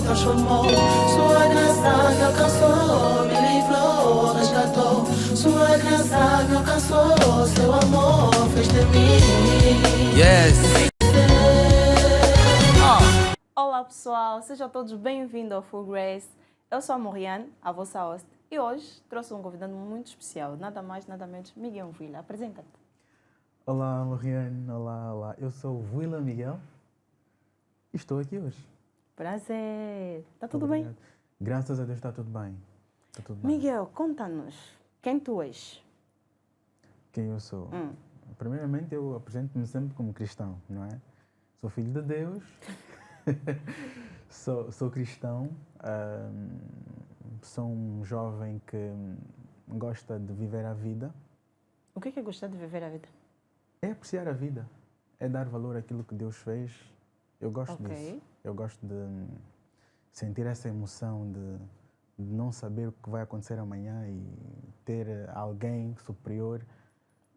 transformou. Sua graça me alcançou, me livrou, resgatou. Sua graça me alcançou, seu amor fez de mim. Yes! Olá pessoal, sejam todos bem-vindos ao Full Grace. Eu sou a Moriane, a vossa host, e hoje trouxe um convidado muito especial, nada mais, nada menos, Miguel Vila. Apresenta-te. Olá, Moriane, olá. Eu sou o Willa Miguel e estou aqui hoje. Prazer. Está tudo Obrigado. bem? Graças a Deus está tudo bem. Está tudo bem. Miguel, conta-nos quem tu és. Quem eu sou? Primeiramente, eu apresento-me sempre como cristão, não é? Sou filho de Deus, sou cristão, sou um jovem que gosta de viver a vida. O que é gostar de viver a vida? É apreciar a vida, é dar valor àquilo que Deus fez. Eu gosto disso. Eu gosto de sentir essa emoção de não saber o que vai acontecer amanhã e ter alguém superior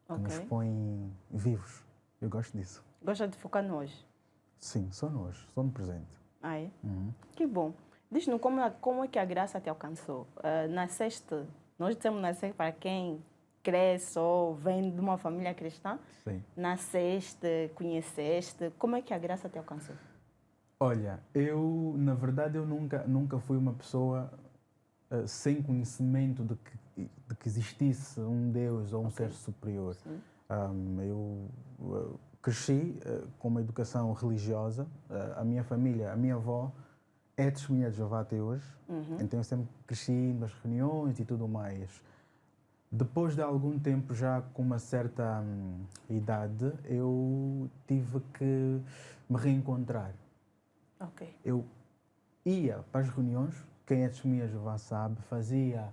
que nos põe vivos. Eu gosto disso. Gosta de focar no hoje? Sim, só no hoje, só no presente. Ah, é? Que bom. Diz-nos como é que a graça te alcançou. Nasceste, nós dissemos nascer para quem cresce ou vem de uma família cristã. Sim. Nasceste, conheceste, como é que a graça te alcançou? Olha, na verdade, eu nunca fui uma pessoa sem conhecimento de que existisse um Deus ou um ser superior. Eu cresci com uma educação religiosa. A minha família, a minha avó, é testemunha de Jeová até hoje. Então eu sempre cresci nas reuniões e tudo mais. Depois de algum tempo, já com uma certa idade, eu tive que me reencontrar. Eu ia para as reuniões, quem é testemunha de Jeová sabe, fazia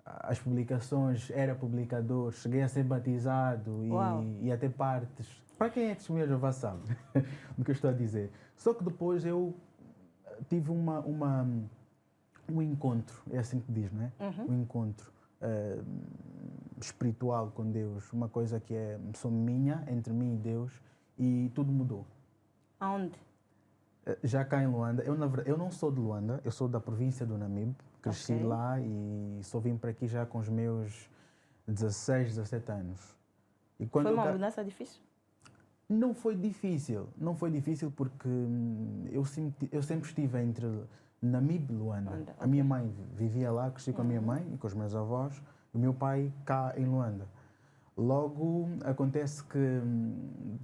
as publicações, era publicador, cheguei a ser batizado e a ter partes. Para quem é testemunha de Jeová sabe do que eu estou a dizer. Só que depois eu tive um encontro, é assim que diz, não é? Um encontro espiritual com Deus, uma coisa que é só minha, entre mim e Deus, e tudo mudou. Aonde? Já cá em Luanda. Eu não sou de Luanda, eu sou da província do Namibe, cresci lá e só vim para aqui já com os meus 16, 17 anos. E quando foi uma mudança difícil? Não foi difícil porque eu sempre estive entre Namibe e Luanda. A minha mãe vivia lá, cresci com a minha mãe e com os meus avós, e o meu pai cá em Luanda. Logo, acontece que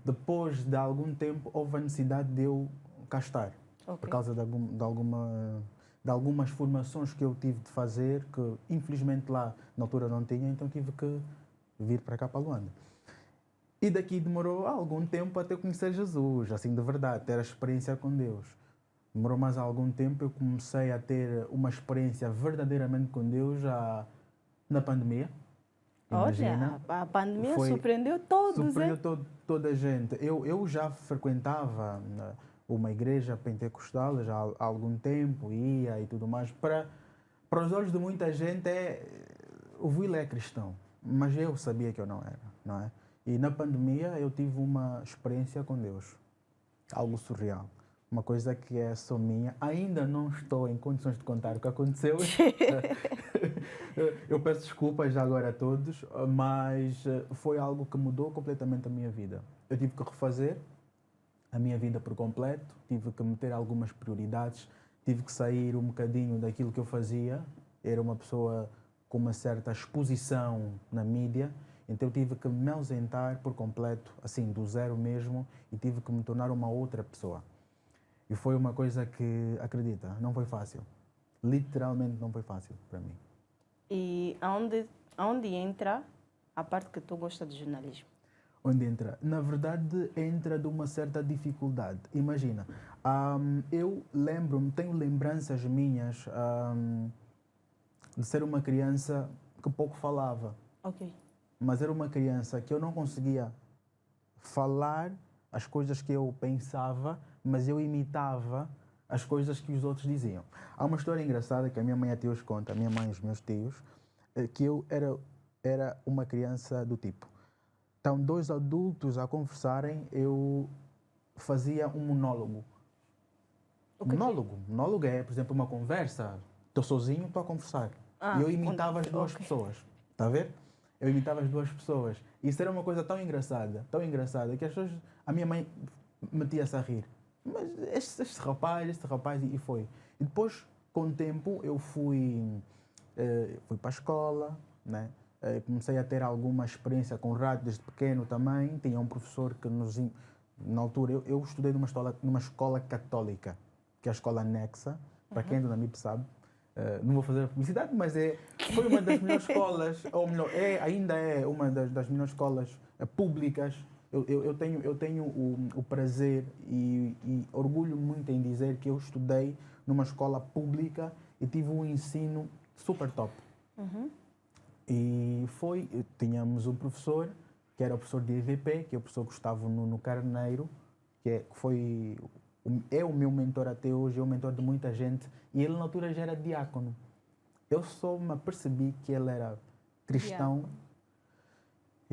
depois de algum tempo houve a necessidade de eu cá estar, por causa de algumas formações que eu tive de fazer, que infelizmente lá na altura não tinha, então tive que vir para cá, para Luanda. E daqui demorou algum tempo até conhecer Jesus, assim de verdade, ter a experiência com Deus. Demorou mais algum tempo, eu comecei a ter uma experiência verdadeiramente com Deus já na pandemia. Imagina. Olha, a pandemia surpreendeu todos, surpreendeu toda a gente. Eu já frequentava uma igreja pentecostal já há algum tempo, ia e tudo mais. Para os olhos de muita gente, o Willa é cristão, mas eu sabia que eu não era, não é? E na pandemia eu tive uma experiência com Deus, algo surreal. Uma coisa que é só minha. Ainda não estou em condições de contar o que aconteceu. Eu peço desculpas já agora a todos, mas foi algo que mudou completamente a minha vida. Eu tive que refazer a minha vida por completo, tive que meter algumas prioridades, tive que sair um bocadinho daquilo que eu fazia. Era uma pessoa com uma certa exposição na mídia, então eu tive que me ausentar por completo, assim, do zero mesmo, e tive que me tornar uma outra pessoa. E foi uma coisa que, acredita, não foi fácil. Literalmente não foi fácil para mim. E aonde entra a parte que tu gosta de jornalismo? Onde entra? Na verdade, entra de uma certa dificuldade. Imagina, eu lembro-me, tenho lembranças minhas de ser uma criança que pouco falava. Mas era uma criança que eu não conseguia falar as coisas que eu pensava, mas eu imitava as coisas que os outros diziam. Há uma história engraçada que a minha mãe até hoje conta, a minha mãe e os meus tios, que eu era uma criança do tipo. Então, dois adultos a conversarem, eu fazia um monólogo. O que que é? Monólogo. Monólogo é, por exemplo, uma conversa. Estou sozinho, estou a conversar. Ah, E eu imitava as duas ok. pessoas. Está a ver? Eu imitava as duas pessoas. E isso era uma coisa tão engraçada, que as pessoas, a minha mãe metia-se a rir. Mas este rapaz, e foi. E depois, com o tempo, eu fui para a escola, né? Comecei a ter alguma experiência com rádio desde pequeno também. Tinha um professor que na altura, eu estudei numa escola católica, que é a escola Nexa, para quem é do Namibe sabe. Não vou fazer publicidade, mas foi uma das melhores escolas, ou melhor, ainda é uma das melhores escolas públicas. Eu tenho o prazer e orgulho muito em dizer que eu estudei numa escola pública e tive um ensino super top. E tínhamos um professor, que era o professor de EVP, que é o professor Gustavo Nuno Carneiro, é o meu mentor até hoje, é o mentor de muita gente, e ele na altura já era diácono. Eu só me apercebi que ele era cristão, Diácono.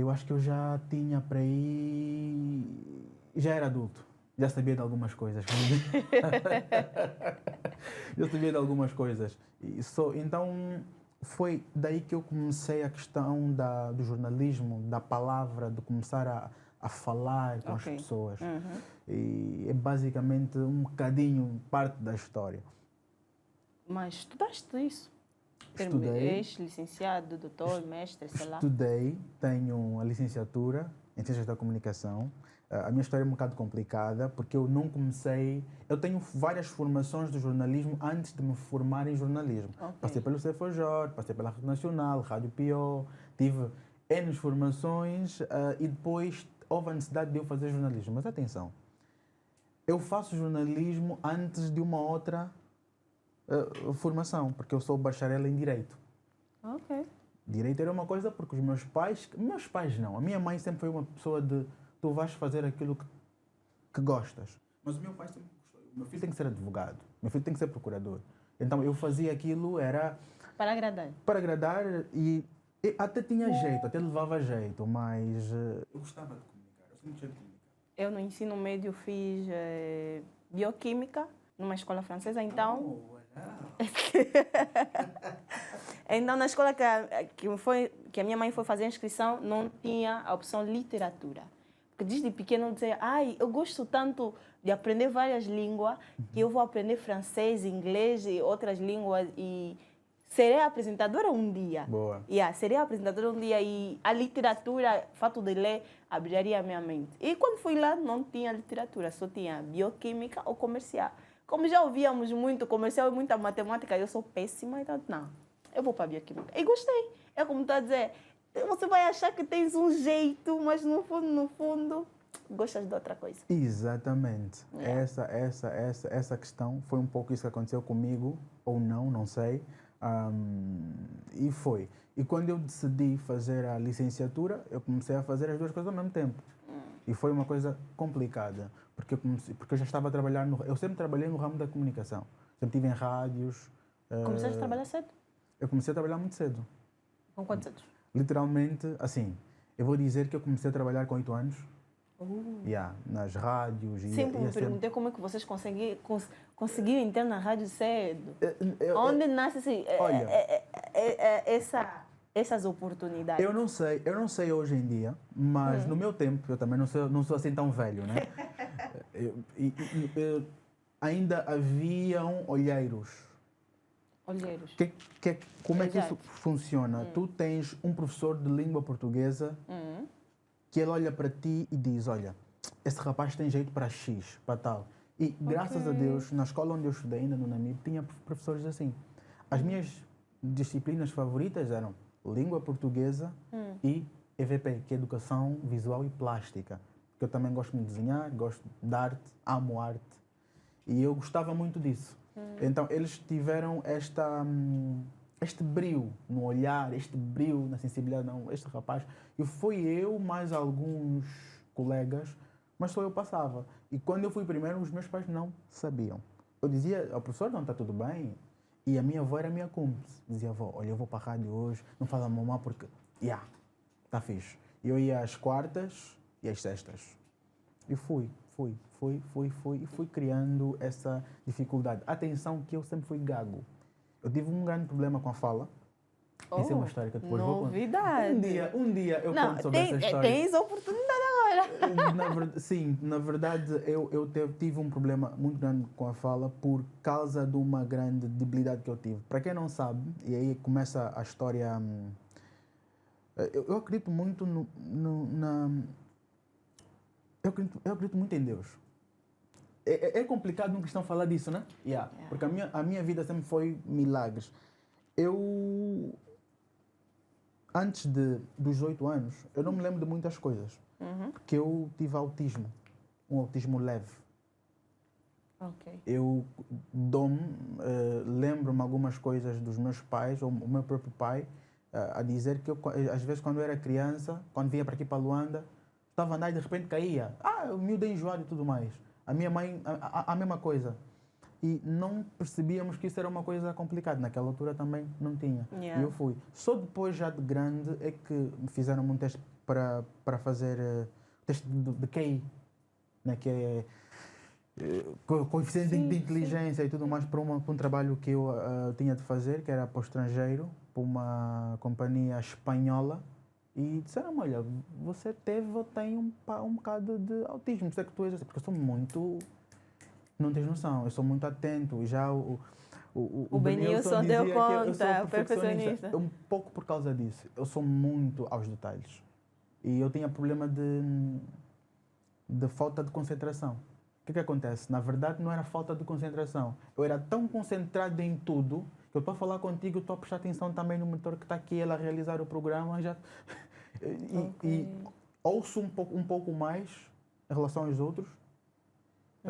eu acho que eu já tinha para aí, já era adulto, já sabia de algumas coisas. Eu sabia de algumas coisas. Então, foi daí que eu comecei a questão do jornalismo, da palavra, de começar a falar com as pessoas. E é basicamente um bocadinho parte da história. Mas estudaste isso? Estudei. És licenciado, doutor, mestre, sei lá. Estudei, tenho a licenciatura em Ciências da Comunicação. A minha história é um bocado complicada, porque eu não comecei... Eu tenho várias formações de jornalismo antes de me formar em jornalismo. Ok. Passei pelo CFJ, passei pela Rádio Nacional, Rádio PO, tive N formações e depois houve a necessidade de eu fazer jornalismo. Mas atenção, eu faço jornalismo antes de uma outra formação, porque eu sou bacharel em Direito. Ok. Direito era uma coisa porque meus pais não, a minha mãe sempre foi uma pessoa de tu vais fazer aquilo que gostas. Mas o meu pai sempre gostou. O meu filho tem que ser advogado, o meu filho tem que ser procurador. Então eu fazia aquilo, era Para agradar. para agradar e até tinha jeito, até levava jeito, mas eu gostava de comunicar, eu sempre gostei de comunicar. Eu no ensino médio fiz bioquímica numa escola francesa, então... Então, na escola que a minha mãe foi fazer a inscrição, não tinha a opção literatura. Porque desde pequeno eu dizia, eu gosto tanto de aprender várias línguas, que eu vou aprender francês, inglês e outras línguas e serei apresentadora um dia. Boa. Serei apresentadora um dia e a literatura, o fato de ler, abriria a minha mente. E quando fui lá, não tinha literatura, só tinha bioquímica ou comercial. Como já ouvíamos muito comercial e muita matemática, eu sou péssima, então não, eu vou para a bioquímica. E gostei. É como está a dizer, você vai achar que tens um jeito, mas no fundo, gostas de outra coisa. Exatamente. Essa questão foi um pouco isso que aconteceu comigo, ou não sei. E foi. E quando eu decidi fazer a licenciatura, eu comecei a fazer as duas coisas ao mesmo tempo. E foi uma coisa complicada, porque eu já estava a trabalhar eu sempre trabalhei no ramo da comunicação. Sempre estive em rádios. Começaste a trabalhar cedo? Eu comecei a trabalhar muito cedo. Com quantos anos? Literalmente, assim, eu vou dizer que eu comecei a trabalhar com 8 anos. Nas rádios. Sempre me perguntei como é que vocês conseguiram entrar na rádio cedo. Onde nasce assim, olha, essas oportunidades? Eu não sei hoje em dia, mas no meu tempo, eu também não sou assim tão velho, né? Ainda haviam olheiros. Olheiros. Como é que isso funciona? Tu tens um professor de língua portuguesa que ele olha para ti e diz, olha, esse rapaz tem jeito para X, para tal. E graças a Deus, na escola onde eu estudei, ainda no Namibe, tinha professores assim. As minhas disciplinas favoritas eram língua portuguesa e EVP, que é Educação Visual e Plástica. Porque eu também gosto de desenhar, gosto de arte, amo arte. E eu gostava muito disso. Então, eles tiveram este brilho no olhar, este brilho na sensibilidade. Não, este rapaz... E fui eu, mais alguns colegas, mas só eu passava. E quando eu fui primeiro, os meus pais não sabiam. Eu dizia ao professor, não, está tudo bem. E a minha avó era minha cúmplice. Dizia, avó, olha, eu vou para a rádio hoje, não fala a mamãe porque... está fixe. E eu ia às quartas e às sextas. E fui. E fui criando essa dificuldade. Atenção que eu sempre fui gago. Eu tive um grande problema com a fala. Isso é uma história que eu depois vou contar. Novidade. Um dia eu Não, conto sobre essa história. tens oportunidade agora. Sim, na verdade eu tive um problema muito grande com a fala por causa de uma grande debilidade que eu tive. Para quem não sabe, e aí começa a história. Eu acredito muito eu acredito muito em Deus. É complicado um cristão falar disso, né? Yeah. Porque a minha vida sempre foi milagres. Eu, antes dos 8 anos, eu não me lembro de muitas coisas. Porque eu tive autismo, um autismo leve. Ok. Eu lembro-me algumas coisas dos meus pais, ou o meu próprio pai, a dizer que eu, às vezes, quando eu era criança, quando vinha para aqui para Luanda, estava a andar e de repente caía. O miúdo é enjoado e tudo mais. A minha mãe, a mesma coisa. E não percebíamos que isso era uma coisa complicada. Naquela altura também não tinha. Yeah. E eu fui. Só depois, já de grande, é que me fizeram um teste para fazer teste de QI, né? Que é coeficiente de inteligência e tudo mais, para um trabalho que eu tinha de fazer, que era para o estrangeiro, para uma companhia espanhola. E disseram, olha, você teve ou tem um bocado de autismo. Sei que tu és assim, porque eu sou muito... Não tens noção, eu sou muito atento. Já o Benilson deu conta, o perfeccionista. Um pouco por causa disso. Eu sou muito aos detalhes. E eu tinha problema de falta de concentração. O que acontece? Na verdade, não era falta de concentração. Eu era tão concentrado em tudo que eu estou a falar contigo, estou a prestar atenção também no monitor que está aqui, ele a realizar o programa. E ouço um pouco mais em relação aos outros,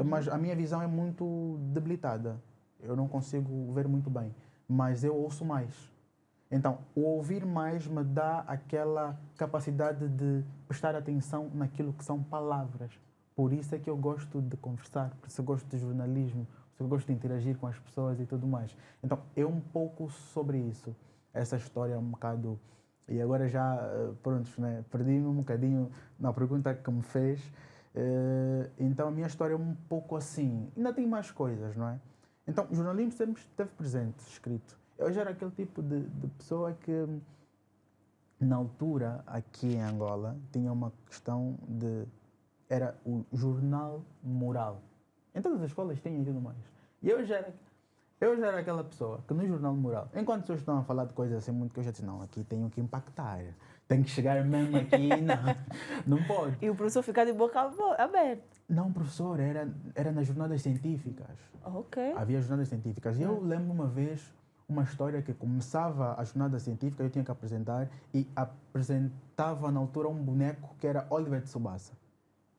mas a minha visão é muito debilitada. Eu não consigo ver muito bem, mas eu ouço mais. Então, o ouvir mais me dá aquela capacidade de prestar atenção naquilo que são palavras. Por isso é que eu gosto de conversar, por isso eu gosto de jornalismo, por isso eu gosto de interagir com as pessoas e tudo mais. Então, é um pouco sobre isso. Essa história é um bocado... E agora já, pronto, né? Perdi-me um bocadinho na pergunta que me fez. Então, a minha história é um pouco assim. Ainda tem mais coisas, não é? Então, o jornalismo sempre esteve presente, escrito. Eu já era aquele tipo de pessoa que, na altura, aqui em Angola, tinha uma questão de... Era o jornal moral. Em todas as escolas tinha e tudo mais. E eu já era aquela pessoa que no jornal moral, enquanto as pessoas estão a falar de coisas assim muito que eu já disse, não, aqui tenho que impactar. Tem que chegar mesmo aqui, não pode. E o professor fica de boca aberta. Não, professor, era nas jornadas científicas. Ok. Havia jornadas científicas. E eu lembro uma vez uma história que começava a jornada científica, eu tinha que apresentar, e apresentava na altura um boneco que era Oliver Tsubasa.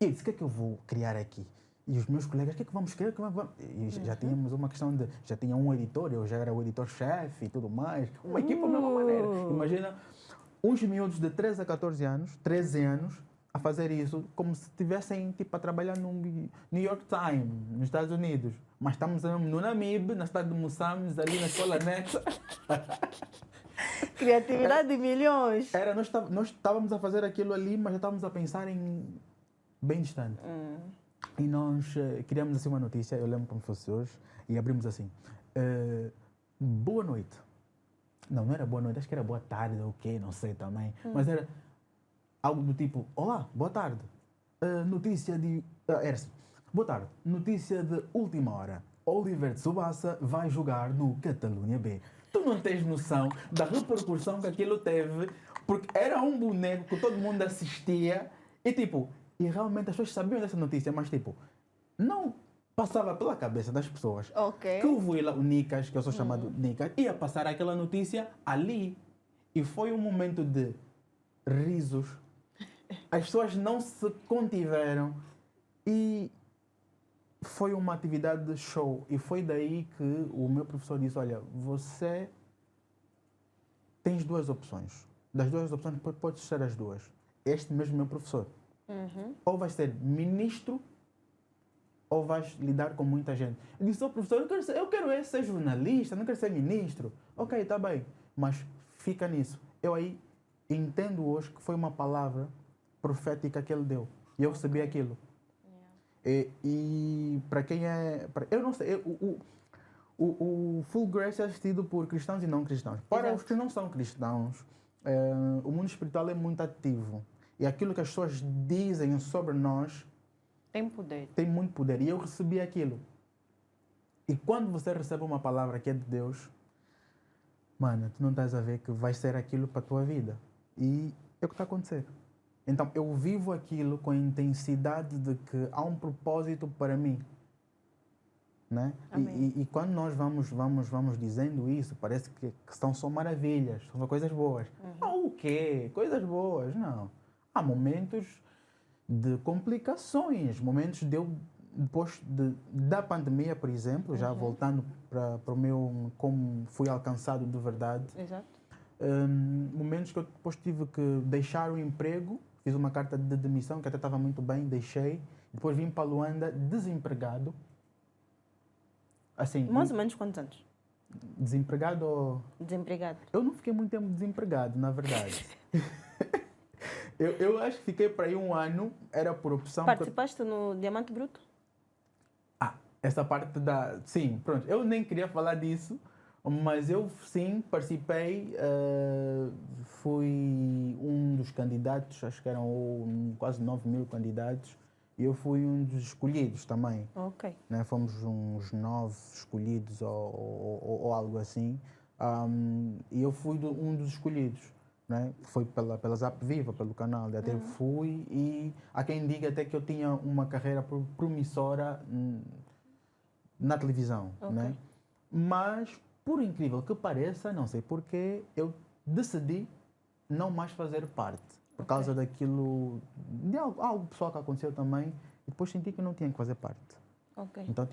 E eu disse, o que é que eu vou criar aqui? E os meus colegas, o que é que vamos criar? E já tínhamos uma questão de... Já tinha um editor, eu já era o editor-chefe e tudo mais. Uma equipa da mesma maneira. Imagina uns miúdos de 13 a 14 anos, 13 anos, a fazer isso como se estivessem tipo, a trabalhar no New York Times, nos Estados Unidos. Mas estamos no Namibe, na cidade de Moçambique, ali na escola anexa. Criatividade de milhões. Nós estávamos a fazer aquilo ali, mas já estávamos a pensar em bem distante. E nós criamos assim uma notícia, eu lembro como fosse hoje, e abrimos assim, boa noite. Não era boa noite, acho que era boa tarde ou o quê, não sei também. Mas era algo do tipo, olá, boa tarde. Notícia de... era assim, boa tarde, notícia de última hora. Oliver Tsubasa vai jogar no Catalunha B. Tu não tens noção da repercussão que aquilo teve, porque era um boneco que todo mundo assistia e tipo... E realmente as pessoas sabiam dessa notícia, mas tipo, não passava pela cabeça das pessoas que o Vuila, o Nicas, que eu sou chamado Nicas, ia passar aquela notícia ali. E foi um momento de risos. As pessoas não se contiveram e foi uma atividade de show. E foi daí que o meu professor disse, olha, você tens duas opções. Das duas opções, podes ser as duas. Este mesmo meu professor. Ou vais ser ministro, ou vais lidar com muita gente. Eu disse, professor, eu quero ser jornalista, não quero ser ministro. Ok, está bem, mas fica nisso. Eu aí entendo hoje que foi uma palavra profética que ele deu. E eu recebi aquilo. E para quem é... eu não sei, o Full Grace é assistido por cristãos e não cristãos. Para Exato. os que não são cristãos, o mundo espiritual é muito ativo. E aquilo que as pessoas dizem sobre nós Tem poder. tem muito poder. E eu recebi aquilo. E quando você recebe uma palavra que é de Deus, mano, tu não estás a ver que vai ser aquilo para a tua vida. E é o que está a acontecer. Então, eu vivo aquilo com a intensidade de que há um propósito para mim. Né? Amém. E quando nós vamos dizendo isso, parece que são só maravilhas, são só coisas boas. Ah, o quê? Coisas boas? Não. Há momentos de complicações, momentos de eu, depois da pandemia, por exemplo, já voltando para o meu, como fui alcançado de verdade, Exato. momentos que eu depois tive que deixar o emprego, fiz uma carta de demissão, que até estava muito bem, deixei, depois vim para Luanda desempregado. Assim, Mais ou menos quantos anos? desempregado ou... Desempregado. Eu não fiquei muito tempo desempregado, na verdade. eu acho que fiquei para aí 1 ano, era por opção. Participaste no Diamante Bruto? Essa parte da... Sim, pronto. Eu nem queria falar disso, mas eu sim participei, fui um dos candidatos, acho que eram quase 9.000 candidatos, e eu fui um dos escolhidos também. Ok. Né? Fomos uns 9 escolhidos ou algo assim. E eu fui um dos escolhidos. Né? Foi pela Zap Viva, pelo canal. Até fui e há quem diga até que eu tinha uma carreira promissora na televisão. Ok. Né? Mas, por incrível que pareça, não sei porquê, eu decidi não mais fazer parte. Por causa daquilo, de algo pessoal que aconteceu também, e depois senti que não tinha que fazer parte. Ok. Então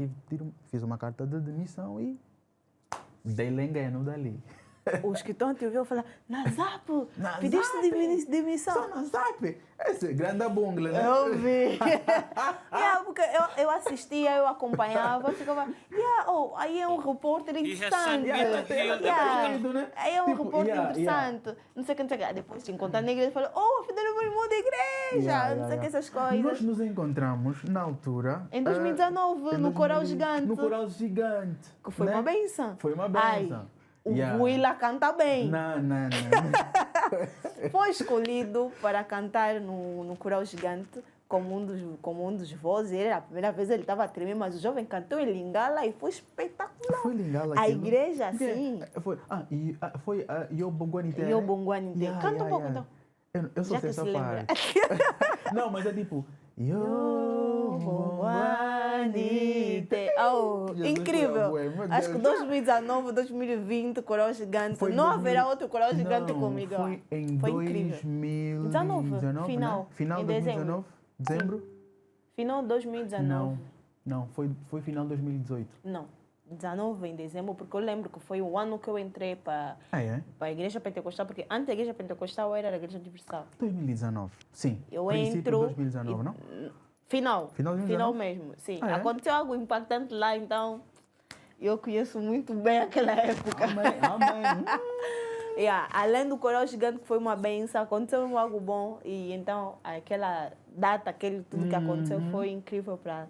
fiz uma carta de demissão e dei-lhe engano dali. Os que estão a te ouvir falar, na Zap, Na pediste Zap? demissão. Só na Zap! Esse é grande bungla, né? Eu vi. Porque eu assistia, eu acompanhava, ficava, aí é um repórter interessante. né? Aí é um Tipo, repórter interessante. Não sei o que, não sei o que. Depois te encontrar na igreja e falar, afinal eu vou da igreja. Não sei o que, essas coisas. Nós nos encontramos na altura. Em 2019, no Coral Gigante. No Coral Gigante. Que foi né? uma benção. Foi uma benção. O Willa canta bem. Não. Foi escolhido para cantar no Coral Gigante como um dos vozes. Era a primeira vez ele estava a tremer, mas o jovem cantou em Lingala e foi espetacular. Foi Lingala A aquilo? igreja, sim. Foi Yo Bonguanite. Yo Bonguanite. Canta um pouco então. Eu só Já sei que essa se lembra. parte. Não, mas é tipo... Yo Bonguanite. Jesus, incrível. meu Deus. Acho que 2019, 2020, Coral Gigante. Não haverá outro Coral Gigante Não, comigo. Foi em Foi incrível. 2019, final. né? Final Em de 2019? Dezembro? Final de 2019. Não, foi final de 2018. Não, 19 em dezembro, porque eu lembro que foi o ano que eu entrei para É? a Igreja Pentecostal, porque antes da Igreja Pentecostal eu era da Igreja Universal. 2019, sim. Eu Princípio entro... de 2019, não? Final. Final de 2019? Final mesmo, sim. Ah, é? Aconteceu algo impactante lá, então eu conheço muito bem aquela época. Amém. Além do Coral Gigante, que foi uma benção, aconteceu algo bom e então aquela data, tudo que aconteceu foi incrível para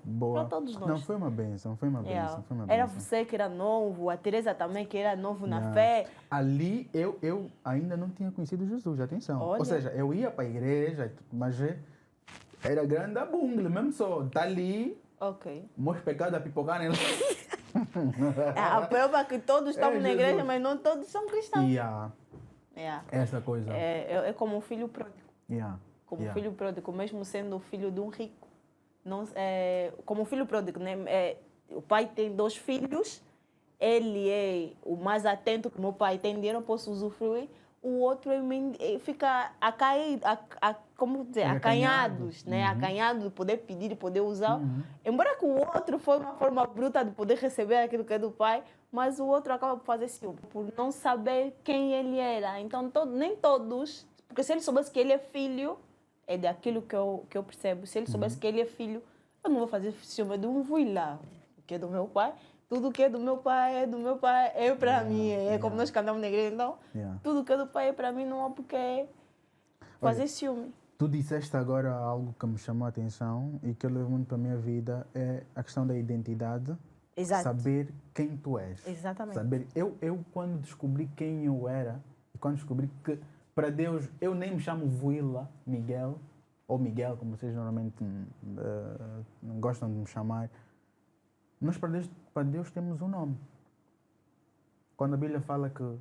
todos nós. Não, foi uma benção, foi uma benção. Era você que era novo, a Teresa também que era novo na fé. Ali eu ainda não tinha conhecido Jesus, atenção. Olha. Ou seja, eu ia para a igreja, mas era grande a bungla, mesmo só. Está ali, Ok. meus pecados a pipocar nela. A prova que todos estamos na igreja, Jesus. mas não todos são cristãos. Essa coisa. É como um filho pródigo. Como Yeah. filho pródigo, mesmo sendo o filho de um rico. Não, como filho pródigo, né? O pai tem 2 filhos, ele é o mais atento que meu pai tem dinheiro, eu posso usufruir. O outro fica como dizer, acanhados, né? Acanhado de poder pedir, de poder usar. Embora que o outro foi uma forma bruta de poder receber aquilo que é do pai, mas o outro acaba por fazer ciúme, por não saber quem ele era. Então, nem todos, porque se ele soubesse que ele é filho, é daquilo que eu percebo. Se ele soubesse que ele é filho, eu não vou fazer ciúme, eu não vou ir lá, que é do meu pai. Tudo que é do meu pai, é para mim. É como nós cantamos na igreja, então. Tudo que é do pai é para mim, não há porque fazer ciúme. Tu disseste agora algo que me chamou a atenção e que eu levo muito para a minha vida, é a questão da identidade. Exato. Saber quem tu és. Exatamente. Saber, eu quando descobri quem eu era, e quando descobri que para Deus eu nem me chamo Vuila Miguel, ou Miguel, como vocês normalmente gostam de me chamar, nós para Deus temos um nome. Quando a Bíblia fala que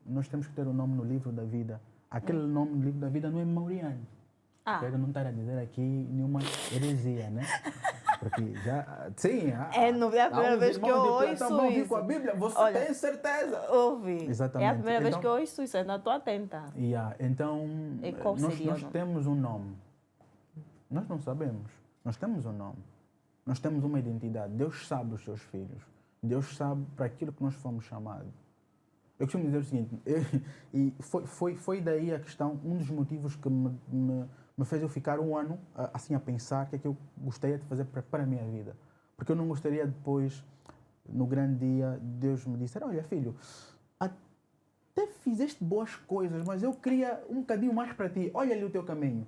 nós temos que ter um nome no livro da vida, aquele nome no livro da vida não é Mauriano. Espero não estar a dizer aqui nenhuma heresia, né? Porque já. Sim, não é a primeira vez que eu ouço isso. Com a Bíblia, você Olha, tem certeza? Ouvi. Exatamente. É a primeira vez que eu ouço isso, ainda estou atenta. Então, E qual seria nós temos um nome. Nós não sabemos. Nós temos um nome. Nós temos uma identidade. Deus sabe os seus filhos. Deus sabe para aquilo que nós fomos chamados. Eu costumo dizer o seguinte, e foi daí a questão, um dos motivos que me fez eu ficar um ano assim a pensar o que é que eu gostaria de fazer para a minha vida. Porque eu não gostaria depois, no grande dia, Deus me disser, olha filho, até fizeste boas coisas, mas eu queria um bocadinho mais para ti, olha ali o teu caminho.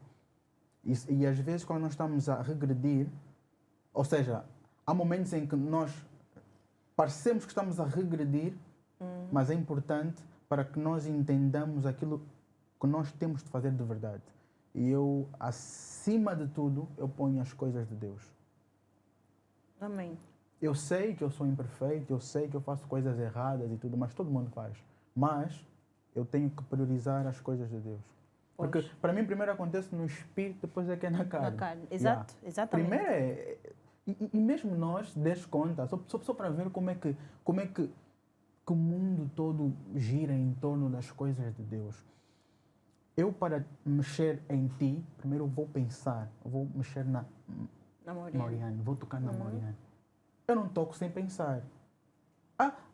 E às vezes quando nós estamos a regredir, ou seja, há momentos em que nós parecemos que estamos a regredir, mas é importante para que nós entendamos aquilo que nós temos de fazer de verdade. E eu, acima de tudo, eu ponho as coisas de Deus. Amém. Eu sei que eu sou imperfeito, eu sei que eu faço coisas erradas e tudo, mas todo mundo faz. Mas eu tenho que priorizar as coisas de Deus. Porque para mim primeiro acontece no espírito, depois é que é na carne. Na carne, exato, exatamente. Primeiro é... E mesmo nós, des conta, só para ver como é que o mundo todo gira em torno das coisas de Deus. Eu, para mexer em ti, primeiro vou pensar, vou mexer na Mauriane, vou tocar na Mauriane. Eu não toco sem pensar.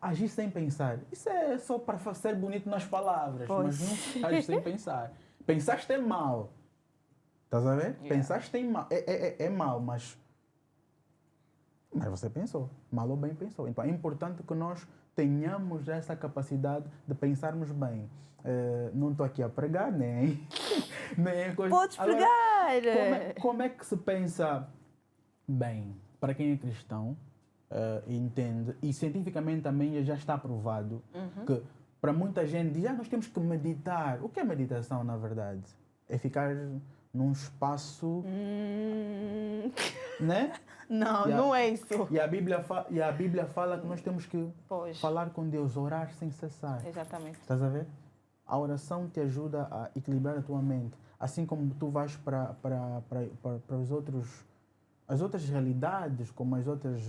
Agir sem pensar. Isso é só para ser bonito nas palavras, mas não agir sem pensar. Pensaste é mal. Estás a ver? Yeah. Pensaste é mal. É mal, mas você pensou. Mal ou bem pensou. Então é importante que nós tenhamos essa capacidade de pensarmos bem. Não estou aqui a pregar, nem coisa. Podes pregar! Agora, como é que se pensa bem? Para quem é cristão, entende, e cientificamente também já está provado que para muita gente diz, nós temos que meditar. O que é meditação, na verdade? É ficar num espaço... Né? Não, não é isso. E a Bíblia fala que nós temos que falar com Deus, orar sem cessar. Exatamente. Estás a ver? A oração te ajuda a equilibrar a tua mente. Assim como tu vais para as outras realidades, como as outras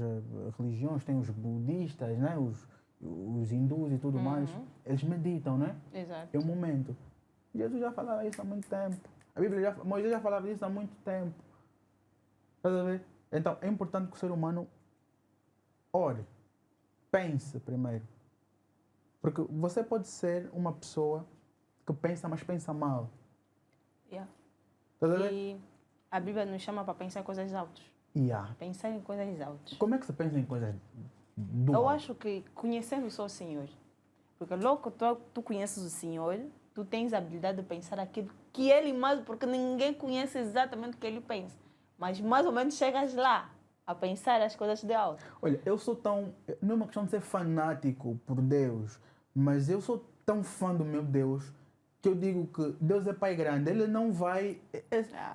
religiões, tem os budistas, né? os hindus e tudo mais, eles meditam, né? Exato. É um momento. Jesus já falava isso há muito tempo. Moisés já falava isso há muito tempo. Estás a ver? Então, é importante que o ser humano ore, pense primeiro. Porque você pode ser uma pessoa que pensa, mas pensa mal. Yeah. Estás a ver? E a Bíblia nos chama para pensar em coisas altas. Yeah. Pensar em coisas altas. Como é que se pensa em coisas do Eu alto? acho que conhecendo só o Senhor. Porque logo que tu conheces o Senhor, tu tens a habilidade de pensar aquilo que Ele mais... Porque ninguém conhece exatamente o que Ele pensa. Mas mais ou menos chegas lá a pensar as coisas de alto. Olha, eu sou tão... Não é uma questão de ser fanático por Deus, mas eu sou tão fã do meu Deus que eu digo que Deus é Pai grande. Ele não vai...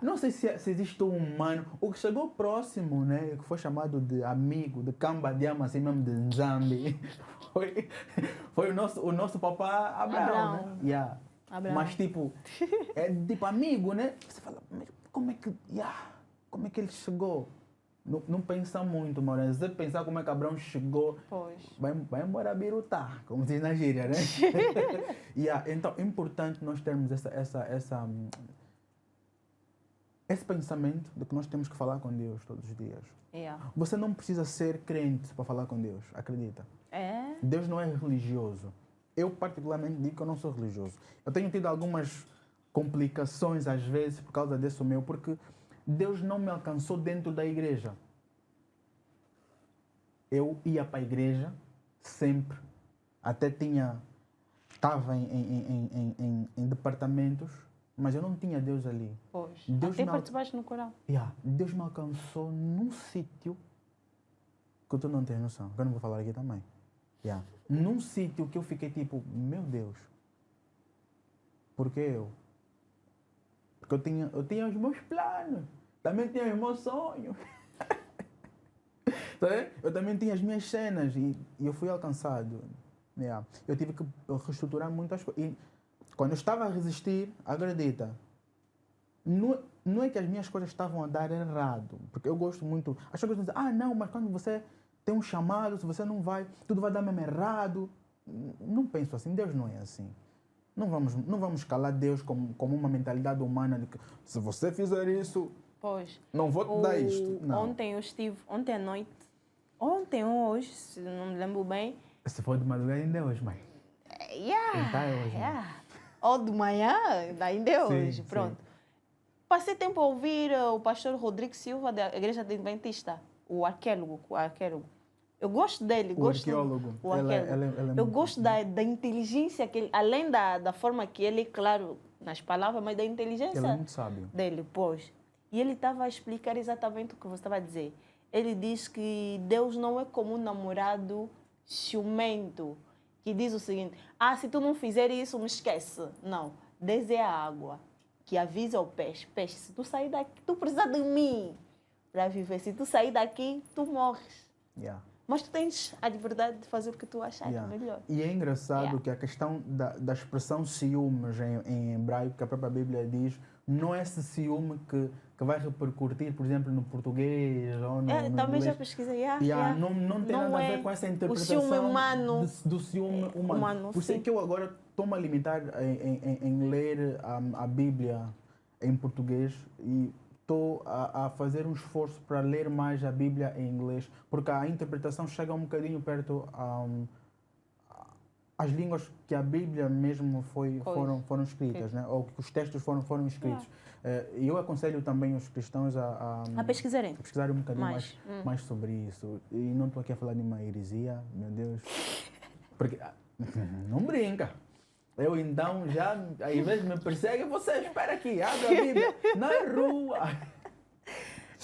Não sei se existe um humano... O que chegou próximo, né? Que foi chamado de amigo, de cambadiama, assim mesmo, de Nzambi, foi o nosso papá Abraão. Né? Yeah. Abraão. Mas tipo, é tipo amigo, né? Você fala, mas como é que... Como é que ele chegou? Não pensa muito, Maureen. Se você pensar como é que Abraão chegou, vai embora birutar, como diz na gíria, né? Então, é importante nós termos esse pensamento de que nós temos que falar com Deus todos os dias. Yeah. Você não precisa ser crente para falar com Deus, acredita? Deus não é religioso. Eu, particularmente, digo que eu não sou religioso. Eu tenho tido algumas complicações, às vezes, por causa disso meu, porque Deus não me alcançou dentro da igreja. Eu ia para a igreja sempre. Até estava em departamentos mas eu não tinha Deus ali. Pois. Deus Até me participaste no coral. Deus me alcançou num sítio que tu não tens noção, que eu não vou falar aqui também. Num sítio que eu fiquei tipo, meu Deus, por que eu? Porque eu tinha os meus planos, também tinha os meus sonhos. Eu também tinha as minhas cenas e eu fui alcançado. Eu tive que reestruturar muitas coisas. E quando eu estava a resistir, acredita, não é que as minhas coisas estavam a dar errado, porque eu gosto muito. As pessoas dizem, não, mas quando você tem um chamado, se você não vai, tudo vai dar mesmo errado. Não penso assim, Deus não é assim. Não vamos calar Deus como uma mentalidade humana de que se você fizer isso, pois. não vou te dar isto. Não. Ontem à noite, ontem ou hoje, se não me lembro bem. Se for de madrugada, ainda é hoje, mãe. Então é hoje. Ou de manhã, ainda é hoje, Sim, pronto. Passei tempo a ouvir o pastor Rodrigo Silva, da Igreja Adventista, o arqueólogo. Eu gosto dele. O arqueólogo. Eu gosto da inteligência, que ele, além da forma que ele, claro, nas palavras, mas da inteligência ele é muito sábio. dele, pois. E ele estava a explicar exatamente o que você estava a dizer. Ele diz que Deus não é como um namorado ciumento, que diz o seguinte, se tu não fizer isso, me esquece. Não, Deus é a água, que avisa o peixe. Peixe, se tu sair daqui, tu precisa de mim para viver. Se tu sair daqui, tu morres. Mas tu tens a liberdade de fazer o que tu achar melhor. E é engraçado que a questão da expressão ciúmes em hebraico, que a própria Bíblia diz, não é esse ciúme que vai repercutir, por exemplo, no português ou no também inglês. Já pesquisei. Não tem nada a ver com essa interpretação o ciúme humano. do ciúme humano. Por isso é que eu agora estou-me a limitar em ler a Bíblia em português e estou a fazer um esforço para ler mais a Bíblia em inglês, porque a interpretação chega um bocadinho perto às línguas que a Bíblia mesmo foram escritas, né? Ou que os textos foram escritos. E eu aconselho também os cristãos a pesquisarem um bocadinho mais sobre isso. E não estou aqui a falar de uma heresia, meu Deus. Porque não brinca. Eu então já, às vezes me persegue, você espera aqui, abre a Bíblia na rua.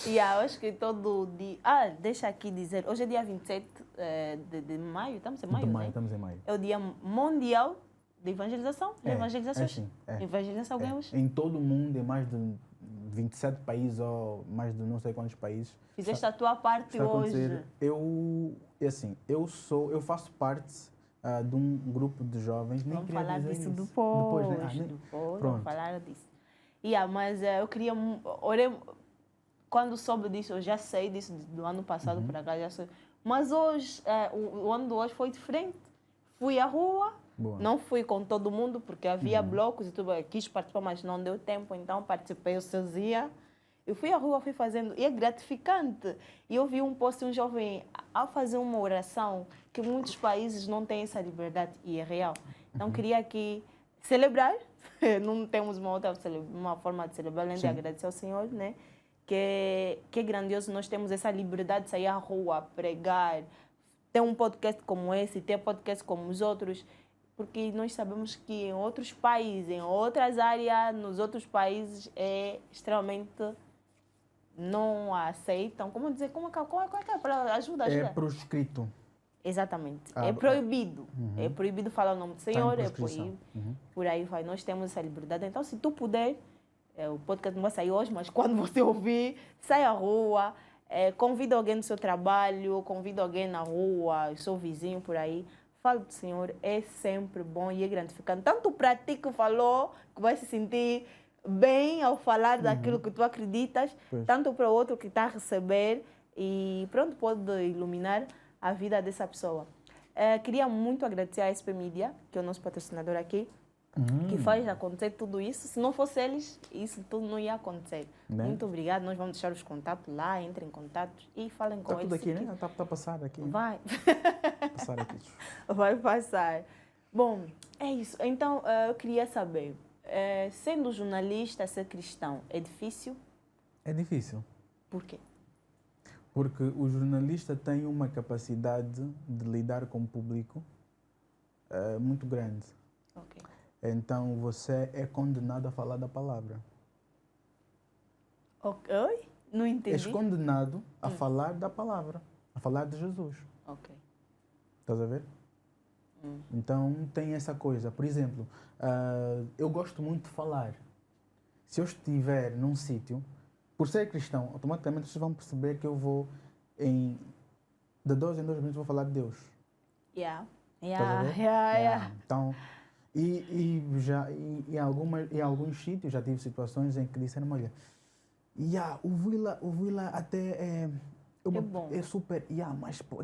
Eu acho que todo dia... deixa aqui dizer, hoje é dia 27 de maio, estamos em maio, né? Estamos em maio. É o dia mundial de evangelização. Evangelização ganha hoje. Em todo o mundo, em mais de 27 países ou mais de não sei quantos países. Fizeste a tua parte hoje. Eu faço parte de um grupo de jovens. Vamos falar disso depois. Vamos falar disso. Mas eu queria... Quando soube disso, eu já sei disso do ano passado para cá. Já sei. Mas hoje, o ano de hoje foi diferente. Fui à rua, não fui com todo mundo, porque havia blocos e tudo. Eu quis participar, mas não deu tempo, então participei eu sozinha. Eu fui à rua, fui fazendo, e é gratificante. E eu vi um post de um jovem a fazer uma oração que muitos países não têm essa liberdade, e é real. Então, queria aqui celebrar, não temos uma forma de celebrar, além de agradecer ao Senhor, né? Que é grandioso nós temos essa liberdade de sair à rua, pregar, ter um podcast como esse, ter podcast como os outros, porque nós sabemos que em outros países, em outras áreas, nos outros países é extremamente... não aceitam. Como dizer? Qual é para ajuda? É proscrito. Exatamente. É proibido. É proibido falar o nome do Senhor, é proibido. Por aí vai. Nós temos essa liberdade. Então, se tu puder, o podcast não vai sair hoje, mas quando você ouvir, sai à rua, convida alguém do seu trabalho, convida alguém na rua, seu vizinho por aí. Fala do Senhor, é sempre bom e é gratificante. Tanto para ti que falou, que vai se sentir bem ao falar daquilo que tu acreditas, tanto para o outro que está a receber e pronto, pode iluminar a vida dessa pessoa. Queria muito agradecer à SP Media, que é o nosso patrocinador aqui, que faz acontecer tudo isso. Se não fosse eles, isso tudo não ia acontecer. Muito obrigado. Nós vamos deixar os contatos lá, entrem em contatos e falem com eles. Está tudo aqui, né? Está a passar aqui. Vai. Passar aqui. Vai passar. Bom, é isso. Então, eu queria saber, sendo jornalista, ser cristão, é difícil? É difícil. Por quê? Porque o jornalista tem uma capacidade de lidar com o público muito grande. Okay. então você é condenado a falar da palavra. Oi? Não entendi. És condenado a falar da palavra, a falar de Jesus. Ok. Estás a ver? Então tem essa coisa. Por exemplo, eu gosto muito de falar. Se eu estiver num sítio, por ser cristão, automaticamente vocês vão perceber que eu vou de 2 em 2 minutos vou falar de Deus. Yeah. Estás a ver? Yeah. Então, em alguns sítios já tive situações em que disseram, olha, o Vila até é bom. É super, mas pô,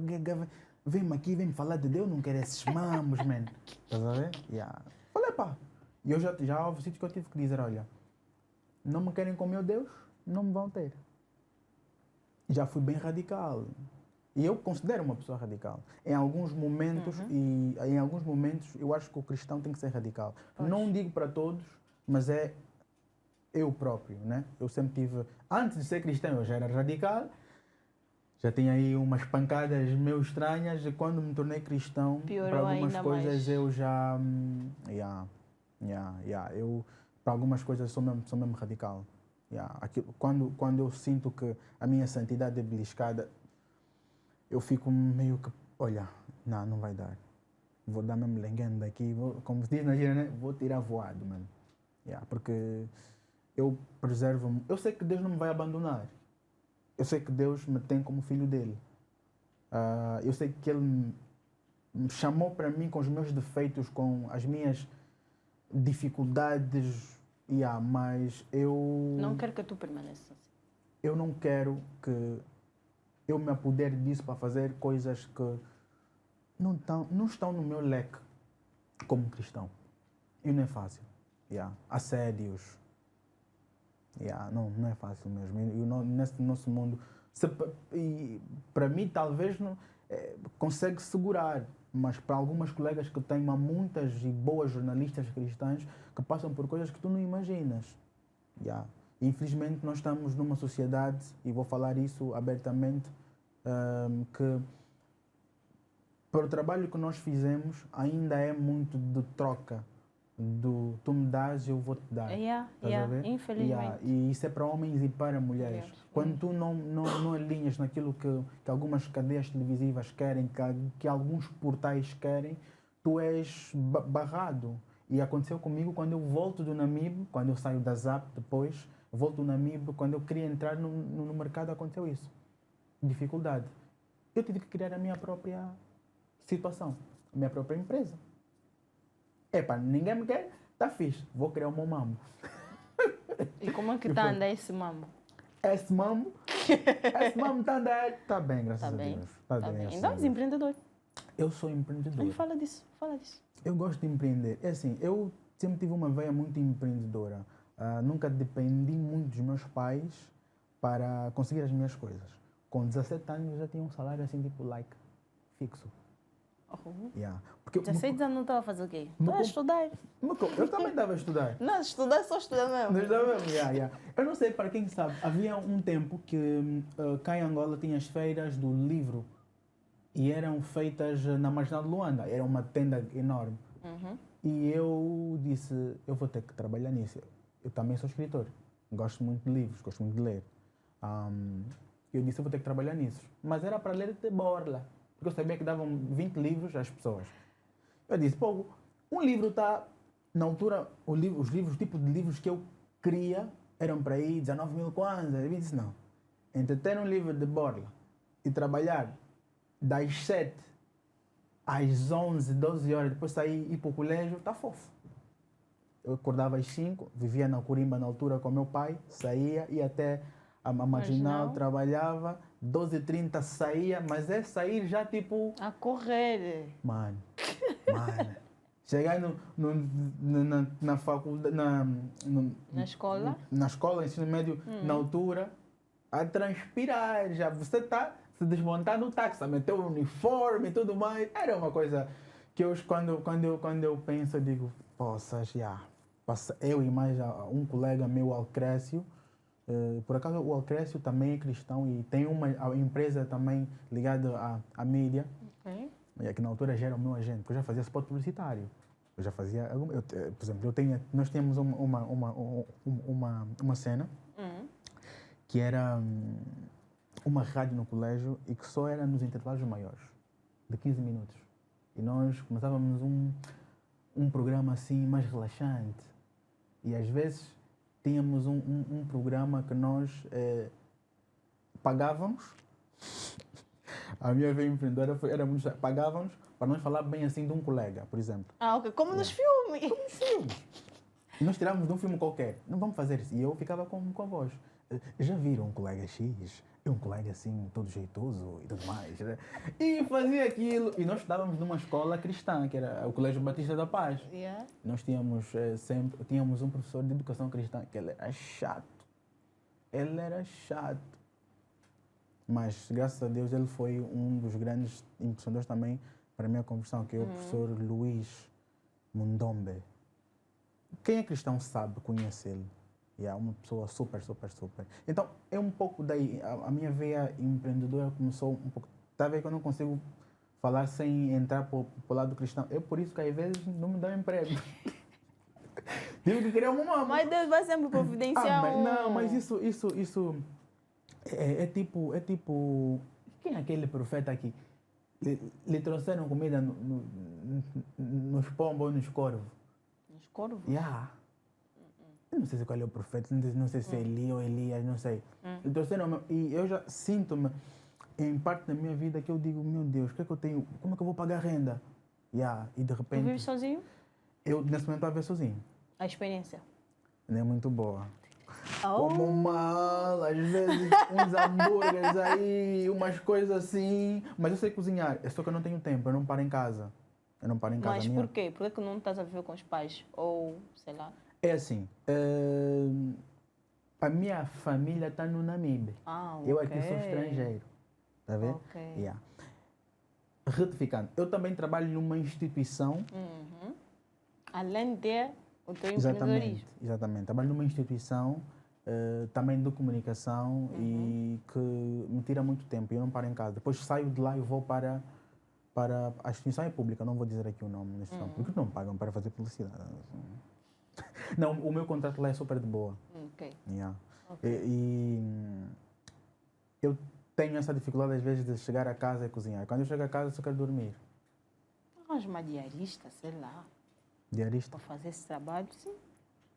vem aqui, vem falar de Deus, não quer esses mamos, man. Estás a ver? Falei, pá. E eu já houve sítios que eu tive que dizer, olha, não me querem com meu Deus, não me vão ter. Já fui bem radical. E eu considero uma pessoa radical. Em alguns momentos, eu acho que o cristão tem que ser radical. Pois. Não digo para todos, mas é eu próprio, né? Eu sempre tive... Antes de ser cristão, eu já era radical. Já tinha aí umas pancadas meio estranhas. E quando me tornei cristão, Piorou para algumas ainda coisas mais. eu já... Eu, para algumas coisas, sou mesmo radical. Quando eu sinto que a minha santidade é beliscada, eu fico meio que, olha, não vai dar. Vou dar mesmo lenguendo daqui, como se diz na gíria, né? Vou tirar voado, mano. Porque eu preservo-me. Eu sei que Deus não me vai abandonar. Eu sei que Deus me tem como filho dele. Eu sei que Ele me chamou para mim com os meus defeitos, com as minhas dificuldades, mas eu... Não quero que tu permaneças assim. Eu não quero que eu me apodere disso para fazer coisas que não estão no meu leque como cristão. E não é fácil. Assédios. Não é fácil mesmo. Nesse nosso mundo, para mim talvez não consegue segurar, mas para algumas colegas que têm muitas e boas jornalistas cristãs que passam por coisas que tu não imaginas. Infelizmente nós estamos numa sociedade, e vou falar isso abertamente, que para o trabalho que nós fizemos ainda é muito de troca. Tu me dás, eu vou te dar. Infelizmente. E isso é para homens e para mulheres. Quando tu não alinhas naquilo que algumas cadeias televisivas querem, que alguns portais querem, tu és barrado. E aconteceu comigo quando eu volto do Namib, quando eu saio da ZAP depois, volto do Namib, quando eu queria entrar no mercado, aconteceu isso. Dificuldade. Eu tive que criar a minha própria situação, a minha própria empresa. Ninguém me quer, tá fixe, vou criar o meu mamo. E como é que está a andar esse mamo? Esse mamo está a andar, está bem, graças a Deus. Tá bem. Então és empreendedor. Eu sou empreendedor. Aí fala disso. Eu gosto de empreender. É assim, eu sempre tive uma veia muito empreendedora. Nunca dependi muito dos meus pais para conseguir as minhas coisas. Com 17 anos eu já tinha um salário assim, tipo, fixo. Porque 16 anos não estava a fazer o quê? Estava a estudar. Eu também estava a estudar. Não, estudar só estudar mesmo. Eu não sei, para quem sabe, havia um tempo que cá em Angola tinha as feiras do livro e eram feitas na Marginal de Luanda. Era uma tenda enorme. E eu disse, eu vou ter que trabalhar nisso. Eu também sou escritor. Gosto muito de livros, gosto muito de ler. Eu disse, eu vou ter que trabalhar nisso. Mas era para ler de borla. Porque eu sabia que davam 20 livros às pessoas. Eu disse, um livro está... Na altura, os livros, o tipo de livros que eu queria eram para aí 19 mil kwanzas. Eu disse, não. Entre ter um livro de borla e trabalhar das 7 às 11, 12 horas, depois sair e ir para o colégio, está fofo. Eu acordava às 5, vivia na Corimba na altura com meu pai, saía, ia até a Marginal, trabalhava, 12h30 saía, mas é sair já tipo... A correr. Mano. Chegar na faculdade, na escola? Na escola, ensino médio, na altura, a transpirar, já você está se desmontar no táxi, a meter o uniforme e tudo mais. Era uma coisa que hoje, quando eu penso, eu digo, poxa, eu e mais um colega meu, Alcrécio. Por acaso o Alcrécio também é cristão e tem uma empresa também ligada à mídia, que na altura já era o meu agente, porque eu já fazia spot publicitário. Eu já fazia. Por exemplo, nós tínhamos uma cena que era uma rádio no colégio e que só era nos intervalos maiores, de 15 minutos. E nós começávamos um programa assim mais relaxante. E às vezes tínhamos um programa que nós pagávamos. A minha veia empreendedora era muito. Pagávamos para nós falar bem assim de um colega, por exemplo. Ah, ok. Como nos filmes. E nós tirávamos de um filme qualquer. Não vamos fazer isso. E eu ficava com a voz. Já viram um colega X? É um colega assim, todo jeitoso e tudo mais. Né? E fazia aquilo. E nós estávamos numa escola cristã, que era o Colégio Batista da Paz. Yeah. Nós tínhamos um professor de educação cristã, que ele era chato. Ele era chato. Mas, graças a Deus, ele foi um dos grandes impulsionadores também para a minha conversão, que é o professor Luís Mundombe. Quem é cristão sabe conhecê-lo. E é uma pessoa super. Então, é um pouco daí. A minha veia empreendedora começou um pouco. Está a ver que eu não consigo falar sem entrar para o lado cristão. É por isso que às vezes não me dá emprego. Digo que queria uma. Mas Deus vai sempre providenciar Não, mas isso é tipo. Quem é aquele profeta que lhe trouxeram comida nos pombos ou nos corvos? Nos corvos? Yeah. Eu não sei qual é o profeta, não sei se é Eli ou Elias, não sei. Lhe trouxeram, e eu já sinto-me em parte da minha vida que eu digo, meu Deus, o que é que eu tenho? Como é que eu vou pagar renda? Yeah. E de repente. Tu vives sozinho? Eu nesse momento estou a viver sozinho. A experiência? Não é muito boa. Oh. Como mal, às vezes uns hambúrgueres aí, umas coisas assim. Mas eu sei cozinhar, é só que eu não tenho tempo, eu não paro em casa. Mas por quê? Por que não estás a viver com os pais? Ou, sei lá. É assim, a minha família está no Namibe. Ah, Eu aqui sou estrangeiro. Está a ver? Ok. Yeah. Retificando, eu também trabalho numa instituição. Além de o teu empreendedorismo. Exatamente. Trabalho numa instituição também de comunicação e que me tira muito tempo. Eu não paro em casa. Depois saio de lá e vou para a instituição é pública, não vou dizer aqui o nome da instituição, porque não pagam para fazer publicidade. Não, o meu contrato lá é super de boa. Ok. Yeah. Okay. E eu tenho essa dificuldade às vezes de chegar a casa e cozinhar. Quando eu chego a casa, só quero dormir. Arranja uma diarista, sei lá. Diarista? Para fazer esse trabalho, sim.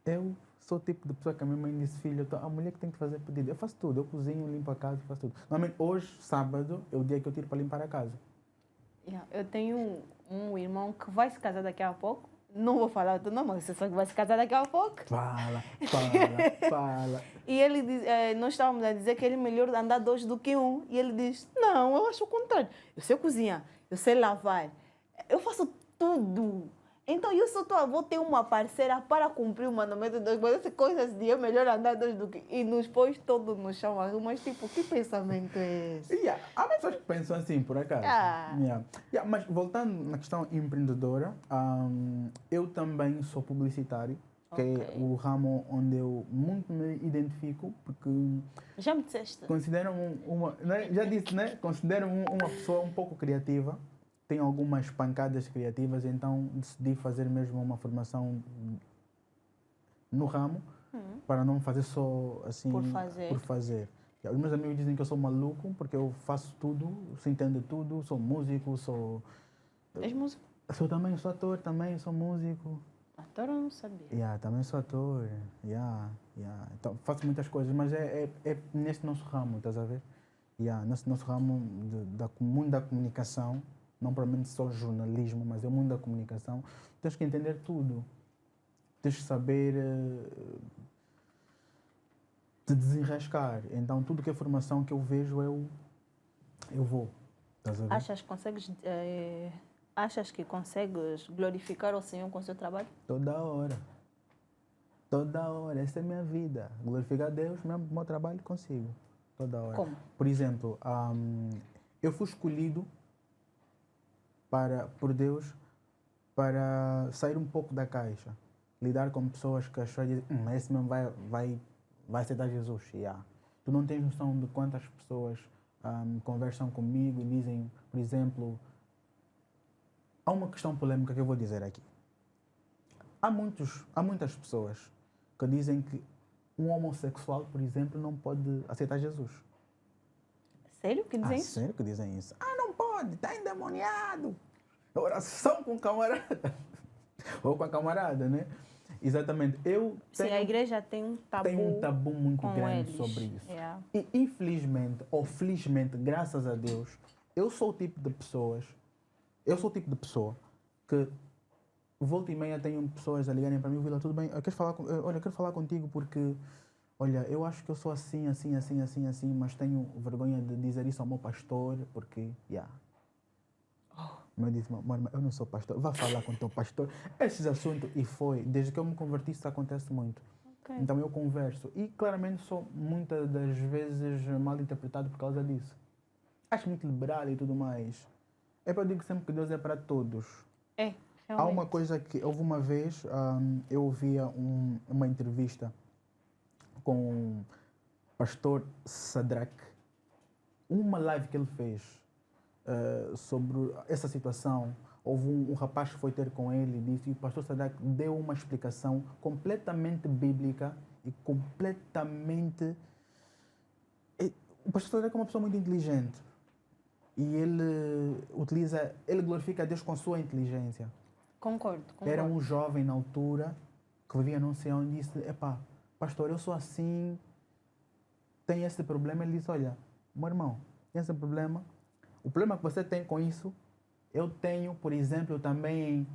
Eu sou o tipo de pessoa que a minha mãe disse, filho, a mulher que tem que fazer pedido. Eu faço tudo, eu cozinho, limpo a casa, faço tudo. Normalmente hoje, sábado, é o dia que eu tiro para limpar a casa. Yeah. Eu tenho um irmão que vai se casar daqui a pouco. Não vou falar do nome, mas você sabe que vai se casar daqui a pouco. Fala. E ele diz, nós estávamos a dizer que ele é melhor andar dois do que um. E ele diz, não, eu acho o contrário. Eu sei cozinhar, eu sei lavar, eu faço tudo. Então, eu só vou ter uma parceira para cumprir o mandamento de Deus. Mas essas coisas de é melhor andar dois do que... E nos pôs todos no chão. Mas, tipo, que pensamento é esse? Yeah. Há pessoas que pensam assim, por acaso. Yeah. Mas, voltando na questão empreendedora, eu também sou publicitário, que é o ramo onde eu muito me identifico, porque... Já me disseste. Considero-me né? Já disse, né? Considero-me uma pessoa um pouco criativa. Tenho algumas pancadas criativas, então decidi fazer mesmo uma formação no ramo, para não fazer só assim por fazer. Os meus amigos dizem que eu sou maluco, porque eu faço tudo, entendo tudo, sou músico, sou... És músico? Sou ator também, sou músico. Ator eu não sabia. Também sou ator, Então faço muitas coisas, mas é nesse nosso ramo, estás a ver? Nesse nosso ramo do mundo da comunicação, não propriamente só jornalismo, mas é o mundo da comunicação, tens que entender tudo. Tens que saber te desenrascar. Então, tudo que é formação que eu vejo, eu vou. Estás a ver? Achas que consegues glorificar o Senhor com o seu trabalho? Toda hora. Essa é a minha vida. Glorificar Deus, meu trabalho, consigo. Toda hora. Como? Por exemplo, eu fui escolhido por Deus para sair um pouco da caixa, lidar com pessoas que as pessoas dizem, esse mesmo vai aceitar Jesus. Tu não tens noção de quantas pessoas conversam comigo e dizem, por exemplo, há uma questão polêmica que eu vou dizer aqui. há muitas pessoas que dizem que um homossexual, por exemplo, não pode aceitar Jesus. Sério que dizem isso? Sério que dizem isso? Não pode, está endemoniado. Oração com o camarada. Ou com a camarada, né? Exatamente. Sim, a igreja tem um tabu muito com grande eles. sobre isso. Yeah. E infelizmente, ou felizmente, graças a Deus, eu sou o tipo de pessoa que volta e meia tenho pessoas a ligarem para mim, Vila, tudo bem? Eu quero falar contigo porque, olha, eu acho que eu sou assim, mas tenho vergonha de dizer isso ao meu pastor, porque, Eu disse, mano, eu não sou pastor, vá falar com o teu pastor. Esses assuntos, e foi, desde que eu me converti, isso acontece muito. Okay. Então eu converso, e claramente sou muitas das vezes mal interpretado por causa disso. Acho muito liberal e tudo mais. Eu digo sempre que Deus é para todos. É, realmente. Há uma coisa que, houve uma vez, eu ouvia uma entrevista com o pastor Sadraque, uma live que ele fez sobre essa situação. Houve um rapaz que foi ter com ele e disse, e o pastor Sadraque deu uma explicação completamente bíblica e completamente... O pastor Sadraque é uma pessoa muito inteligente e ele glorifica a Deus com a sua inteligência. Concordo. Era um jovem na altura que vivia num céu e disse, pastor, eu sou assim, tenho esse problema. Ele disse, olha, meu irmão, tem esse problema. O problema que você tem com isso, eu tenho, por exemplo, também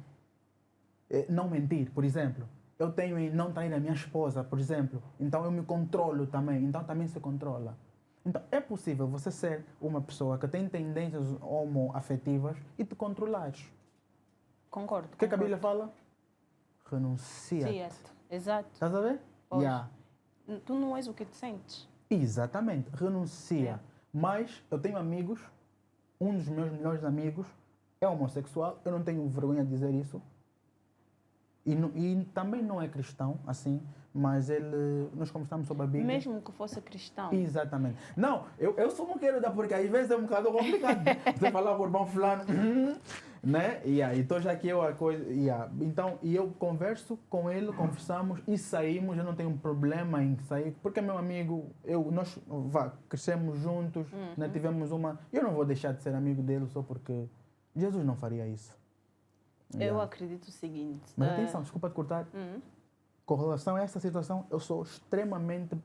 em não mentir, por exemplo. Eu tenho em não trair a minha esposa, por exemplo. Então eu me controlo também, então também se controla. Então é possível você ser uma pessoa que tem tendências homoafetivas e te controlares. Concordo. O que a Bíblia fala? Renuncia. Certo. Exato. Estás a ver? Tu não és o que tu sentes. Exatamente, renuncia. Mas eu tenho amigos, um dos meus melhores amigos é homossexual, eu não tenho vergonha de dizer isso. E também não é cristão, assim, mas nós conversamos sobre a Bíblia. Mesmo que fosse cristão. Exatamente. Não, eu só não quero dar, porque às vezes é um bocado complicado. Você falar com o irmão fulano, né? Então já que a coisa... Então, e eu converso com ele, conversamos e saímos, eu não tenho problema em sair, porque é meu amigo, nós crescemos juntos, né? Tivemos uma... Eu não vou deixar de ser amigo dele só porque Jesus não faria isso. Eu acredito o seguinte... Mas atenção, desculpa te cortar. Com relação a essa situação, eu sou extremamente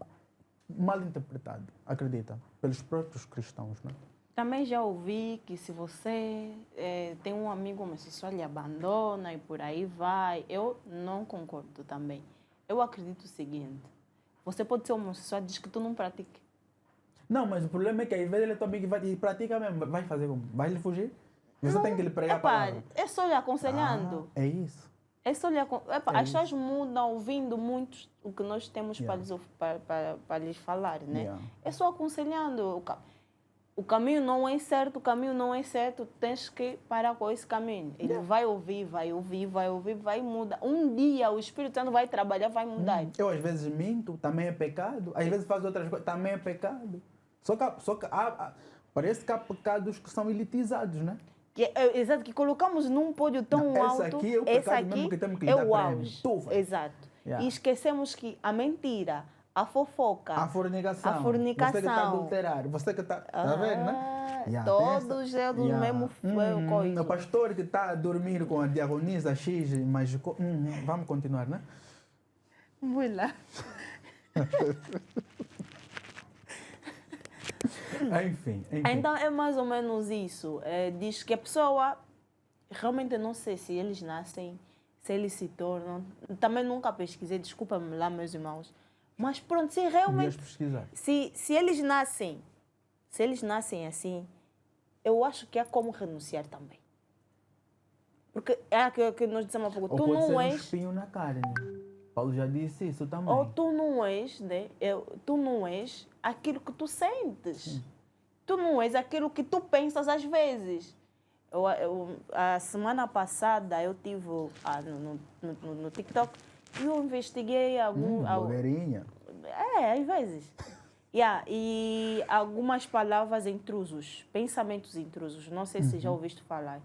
mal interpretado, acredita, pelos próprios cristãos, né? Também já ouvi que se você tem um amigo homossexual, ele abandona e por aí vai. Eu não concordo também. Eu acredito o seguinte, você pode ser homossexual, diz que tu não pratica. Não, mas o problema é que às vezes ele também vai pratica mesmo, vai fazer como? Vai lhe fugir? Você tem que lhe pregar a palavra. É só lhe aconselhando. É isso. É só lhe as pessoas mudam ouvindo muito o que nós temos para lhes falar, né? É só aconselhando. O caminho não é certo, tens que parar com esse caminho. Ele vai ouvir, vai mudar. Um dia o Espírito Santo vai trabalhar, vai mudar. Eu às vezes minto, também é pecado. Às vezes faço outras coisas, também é pecado. Só que parece que há pecados que são elitizados, né? Exato, que colocamos num pódio tão alto. Esse aqui é o pecado mesmo que temos que lhe dar prémio. Exato. E esquecemos que a mentira, a fofoca, a fornicação, você que está a adulterar, você que está... Tá vendo, né? Todos é do mesmo coisa. O pastor que está a dormir com a diaconisa X, mas... vamos continuar, né? Vamos lá. Enfim. Então é mais ou menos isso. Diz que a pessoa, realmente não sei se eles nascem, se eles se tornam. Também nunca pesquisei, desculpa-me lá, meus irmãos. Mas pronto, se realmente... Se eles nascem assim, eu acho que há como renunciar também. Porque é aquilo que nós dissemos há pouco. Ou pode ser um espinho na carne. Paulo já disse isso também. Ou tu não és, né? Tu não és aquilo que tu sentes. Tu não és aquilo que tu pensas às vezes. A semana passada eu tive no TikTok e eu investiguei blogueirinha. Às vezes. E algumas palavras intrusos, pensamentos intrusos. Não sei se já ouviste falar.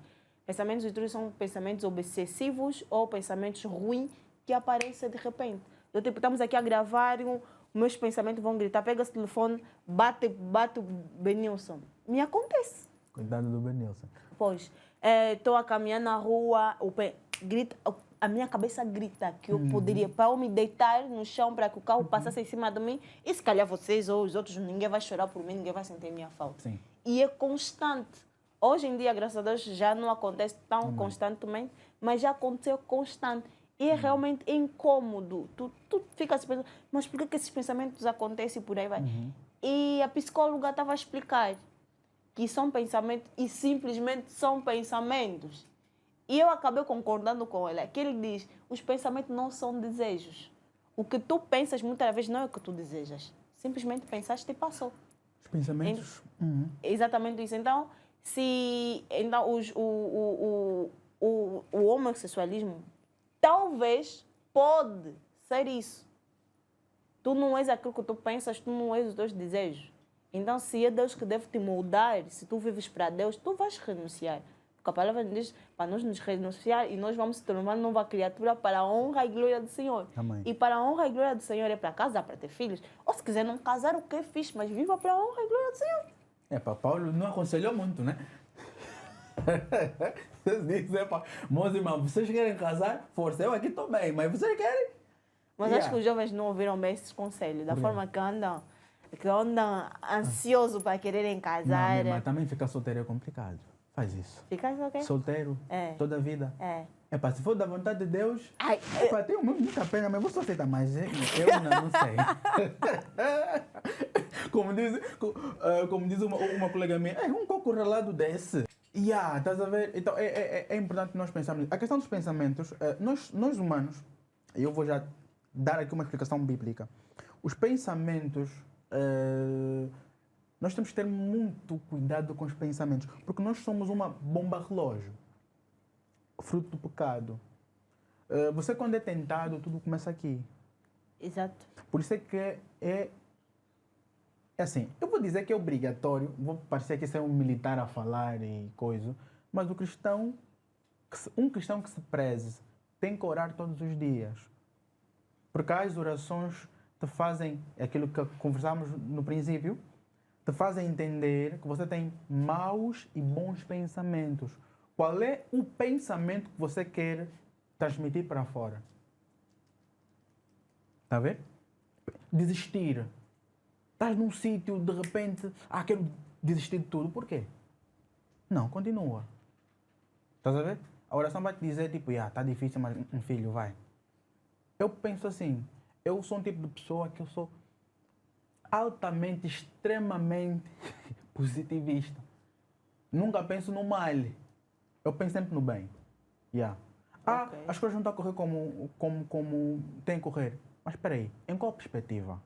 Pensamentos intrusos são pensamentos obsessivos ou pensamentos ruins que aparece de repente. Eu, tipo, estamos aqui a gravar e meus pensamentos vão gritar, pega esse telefone, bate o Benilson. Me acontece. Cuidado do Benilson. Pois, estou a caminhar na rua, grita, a minha cabeça grita que eu poderia, para eu me deitar no chão, para que o carro passasse em cima de mim, e se calhar vocês ou os outros, ninguém vai chorar por mim, ninguém vai sentir minha falta. Sim. E é constante. Hoje em dia, graças a Deus, já não acontece tão constantemente, mas já aconteceu constante. E é realmente incômodo. Tu fica se pensando, mas por que esses pensamentos acontecem e por aí vai? E a psicóloga estava a explicar que são pensamentos e simplesmente são pensamentos. E eu acabei concordando com ela, que ele diz, os pensamentos não são desejos. O que tu pensas muitas vezes não é o que tu desejas. Simplesmente pensaste e passou. Os pensamentos... Exatamente isso. Então, o homossexualismo talvez pode ser isso. Tu não és aquilo que tu pensas, tu não és os teus desejos. Então, se é Deus que deve te moldar, se tu vives para Deus, tu vais renunciar. Porque a palavra diz para nós nos renunciar e nós vamos se tornar nova criatura para a honra e glória do Senhor. Amém. E para a honra e glória do Senhor é para casar, para ter filhos. Ou se quiser não casar, o que é fixe, mas viva para a honra e glória do Senhor. Para Paulo não aconselhou muito, né? Meus irmãos, vocês querem casar? Força, eu aqui estou bem, mas vocês querem? Mas acho que os jovens não ouviram bem esses conselhos, da forma que andam ansiosos para quererem casar. Não, mas também ficar solteiro é complicado. Faz isso. Ficar okay? Solteiro, toda a vida. É. Se for da vontade de Deus, Ai, tenho muita pena, mas vou só aceitar. Mas eu não sei. como diz uma colega minha, um coco ralado desse. Estás a ver? Então é importante nós pensarmos. A questão dos pensamentos, nós humanos, eu vou já dar aqui uma explicação bíblica. Os pensamentos, nós temos que ter muito cuidado com os pensamentos, porque nós somos uma bomba relógio, fruto do pecado. Você quando é tentado, tudo começa aqui. Exato. Por isso é que é assim, eu vou dizer que é obrigatório, vou parecer que isso é um militar a falar e coisa, mas um cristão que se preze tem que orar todos os dias. Porque as orações te fazem, aquilo que conversámos no princípio, te fazem entender que você tem maus e bons pensamentos. Qual é o pensamento que você quer transmitir para fora? Está a ver? Desistir. Estás num sítio, de repente, quero desistir de tudo. Por quê? Não, continua. Estás a ver? A oração vai te dizer, tipo, está difícil, mas filho, vai. Eu penso assim, eu sou um tipo de pessoa que eu sou altamente, extremamente positivista. Nunca penso no mal. Eu penso sempre no bem. Okay. As coisas não estão a correr como tem que correr. Mas espera aí, em qual perspectiva?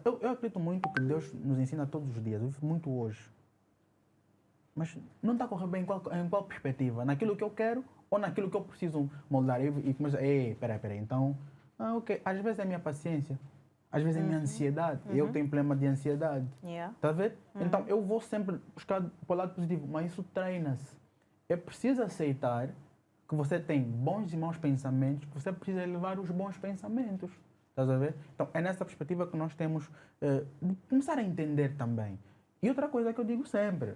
Eu acredito muito que Deus nos ensina todos os dias, eu vivo muito hoje. Mas não está a correr bem em qual perspectiva? Naquilo que eu quero ou naquilo que eu preciso moldar? E começo, espera aí, então, ok. Às vezes é a minha paciência, às vezes é a minha ansiedade. Eu tenho problema de ansiedade. Está a ver? Então eu vou sempre buscar para o lado positivo, mas isso treina-se. É preciso aceitar que você tem bons e maus pensamentos, que você precisa elevar os bons pensamentos. Estás a ver? Então é nessa perspectiva que nós temos de começar a entender também. E outra coisa que eu digo sempre,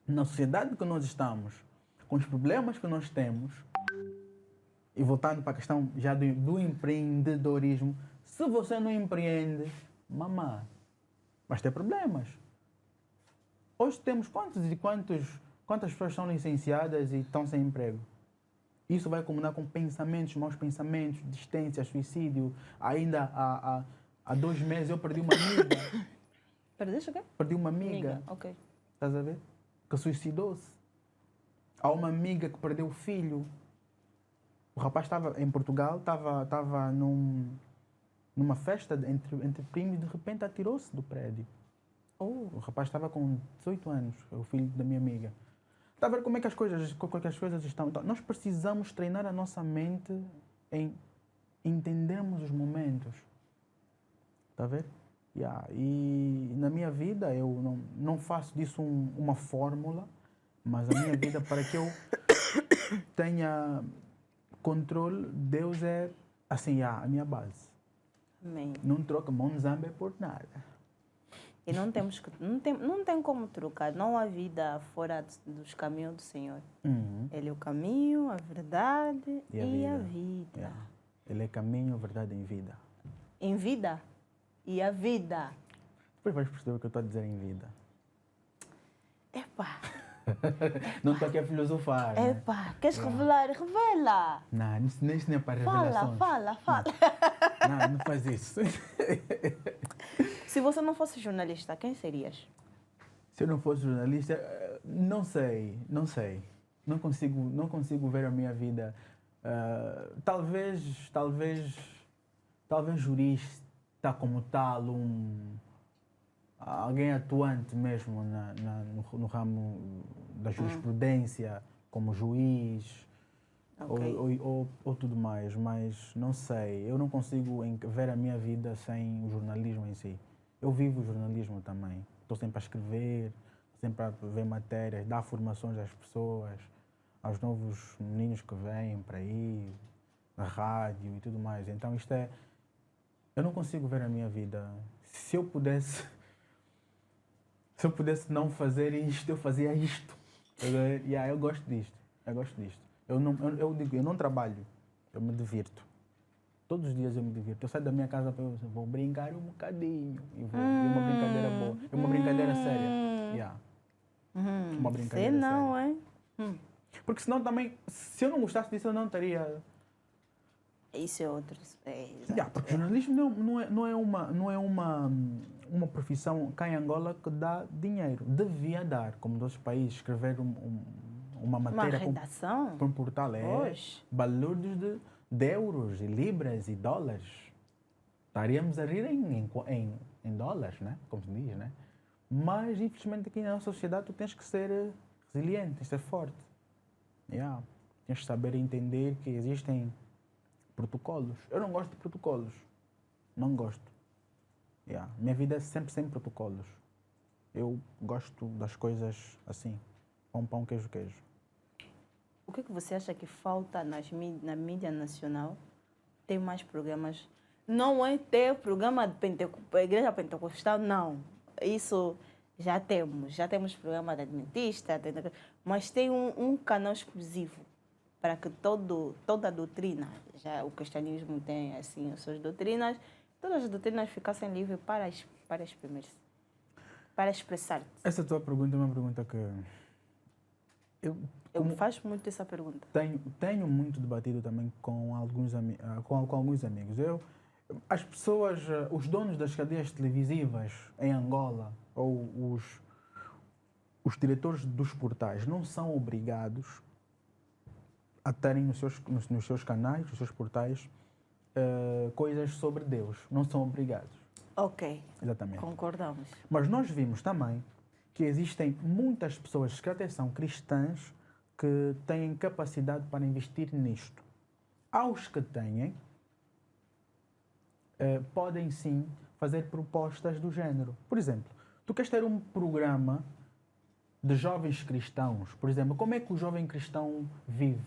na sociedade que nós estamos, com os problemas que nós temos, e voltando para a questão já do empreendedorismo, se você não empreende, mamã, vais ter problemas. Hoje temos quantas pessoas são licenciadas e estão sem emprego? Isso vai combinar com pensamentos, maus pensamentos, distância, suicídio. Ainda há 2 meses eu perdi uma amiga. Perdeste o quê? Perdi uma amiga. Ok. Estás a ver? Que suicidou-se. Há uma amiga que perdeu o filho. O rapaz estava em Portugal, estava numa festa entre primos e de repente atirou-se do prédio. O rapaz estava com 18 anos, o filho da minha amiga. Está a ver como é que as coisas estão? Então, nós precisamos treinar a nossa mente em entendermos os momentos. Está a ver? E na minha vida eu não faço disso uma fórmula, mas a minha vida, para que eu tenha controle, Deus é assim, a minha base. Amém. Não troca Monzambe por nada. E não temos que, não tem como trocar. Não há vida fora dos caminhos do Senhor. Ele é o caminho, a verdade e a vida. Yeah. Ele é caminho, verdade e vida. Em vida e a vida. Depois vais perceber o que eu estou a dizer em vida. Epa, Não estou aqui a filosofar. Né? epa, queres revelar? Revela. Não, isso nem é para Fala, revelações. fala. Não faz isso. Se você não fosse jornalista, quem serias? Se eu não fosse jornalista, não sei. Não consigo ver a minha vida. Talvez jurista como tal, alguém atuante mesmo no ramo da jurisprudência, como juiz, Ok. ou tudo mais, mas não sei. Eu não consigo ver a minha vida sem o jornalismo em si. Eu vivo o jornalismo também. Estou sempre a escrever, sempre a ver matérias, dar formações às pessoas, aos novos meninos que vêm para aí, na rádio e tudo mais. Então isto é... Eu não consigo ver a minha vida. Se eu pudesse não fazer isto, eu fazia isto. Eu gosto disto. Eu digo, eu não trabalho, eu me divirto. Todos os dias eu me divirto. Eu saio da minha casa para eu vou brincar um bocadinho. E uma brincadeira boa. É uma brincadeira séria. Yeah. Uma brincadeira Sei não, séria. hein? Porque senão também, se eu não gostasse disso, eu não estaria... Isso é outro. Exato. Yeah, porque jornalismo não é uma profissão cá em Angola que dá dinheiro. Devia dar, como nos outros países, escrever uma matéria Uma redação? para um portal Pois. valores de euros e libras e dólares. Estaríamos a rir em dólares, né? Como se diz, né? Mas, infelizmente, aqui na nossa sociedade, tu tens que ser resiliente, tens que ser forte. Yeah. Tens que saber entender que existem protocolos. Eu não gosto de protocolos. Não gosto. Yeah. Minha vida é sempre sem protocolos. Eu gosto das coisas assim. Pão, queijo. O que você acha que falta na mídia nacional? Tem mais programas. Não é ter programa de Igreja Pentecostal, não. Isso já temos. Já temos programa da Adventista, mas tem um canal exclusivo para que toda a doutrina, já o cristianismo tem assim as suas doutrinas, todas as doutrinas ficassem livres para exprimir-se, para expressar-se. Essa tua pergunta é uma pergunta que eu faço muito essa pergunta. Tenho muito debatido também com alguns amigos. As pessoas, os donos das cadeias televisivas em Angola ou os diretores dos portais não são obrigados a terem nos seus canais, nos seus portais, coisas sobre Deus. Não são obrigados. Ok. Exatamente. Concordamos. Mas nós vimos também que existem muitas pessoas que até são cristãs que têm capacidade para investir nisto. Aos que têm, podem sim fazer propostas do género. Por exemplo, tu queres ter um programa de jovens cristãos, por exemplo, como é que o jovem cristão vive?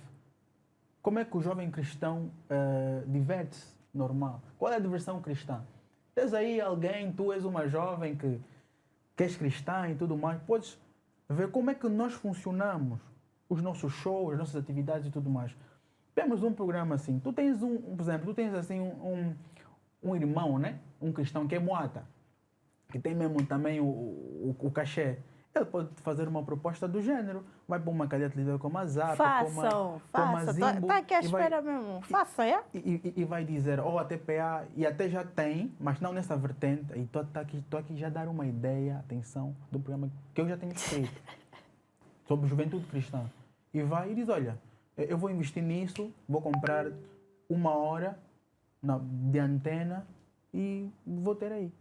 Como é que o jovem cristão diverte-se normal? Qual é a diversão cristã? Tens aí alguém, tu és uma jovem que és cristã e tudo mais, podes ver como é que nós funcionamos, os nossos shows, as nossas atividades e tudo mais. Temos um programa assim, tu tens por exemplo, tu tens assim um irmão, né? Um cristão que é moata, que tem mesmo também o cachê. Ele pode fazer uma proposta do género. Vai para uma cadeia televisão como a Zap, Façam. como a Zimbo. Está aqui à espera mesmo. Façam, é? E vai dizer, a TPA, e até já tem, mas não nessa vertente. E estou aqui já a dar uma ideia, atenção, do programa que eu já tenho escrito. Sobre juventude cristã. E vai e diz, olha, eu vou investir nisso, vou comprar 1 hora de antena e vou ter aí.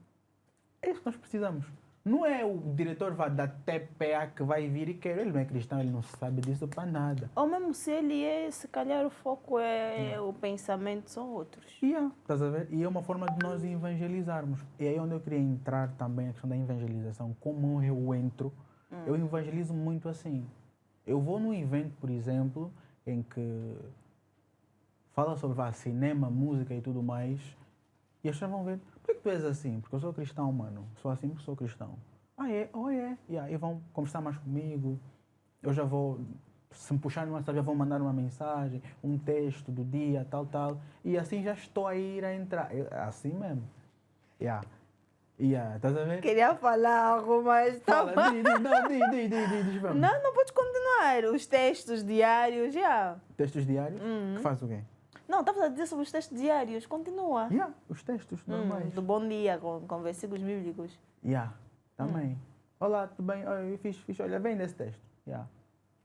É isso que nós precisamos. Não é o diretor da TPA que vai vir e quer. Ele não é cristão, ele não sabe disso para nada. Ou mesmo se ele é, se calhar o foco é o pensamento, são outros. Estás a ver? E é uma forma de nós evangelizarmos. E aí onde eu queria entrar também a questão da evangelização. Como eu entro, eu evangelizo muito assim. Eu vou num evento, por exemplo, em que fala sobre cinema, música e tudo mais, e as pessoas vão ver, por que tu és assim? Porque eu sou cristão, mano. Sou assim porque sou cristão. Ah, é? Oh, é? E aí vão conversar mais comigo. Eu já vou, se me puxar numa já vão mandar uma mensagem, um texto do dia, tal, tal. E assim já estou a ir a entrar. Assim mesmo. Estás a ver? Queria falar algo, mas Fala, diz, vamos. Não pode continuar. Os textos diários, já. Textos diários? Que faz o quê? Não, estavas a dizer sobre os textos diários. Continua. Os textos normais. Do bom dia, com versículos bíblicos. Também. Olá, tudo bem? Olha, eu fiz, olha, bem desse texto.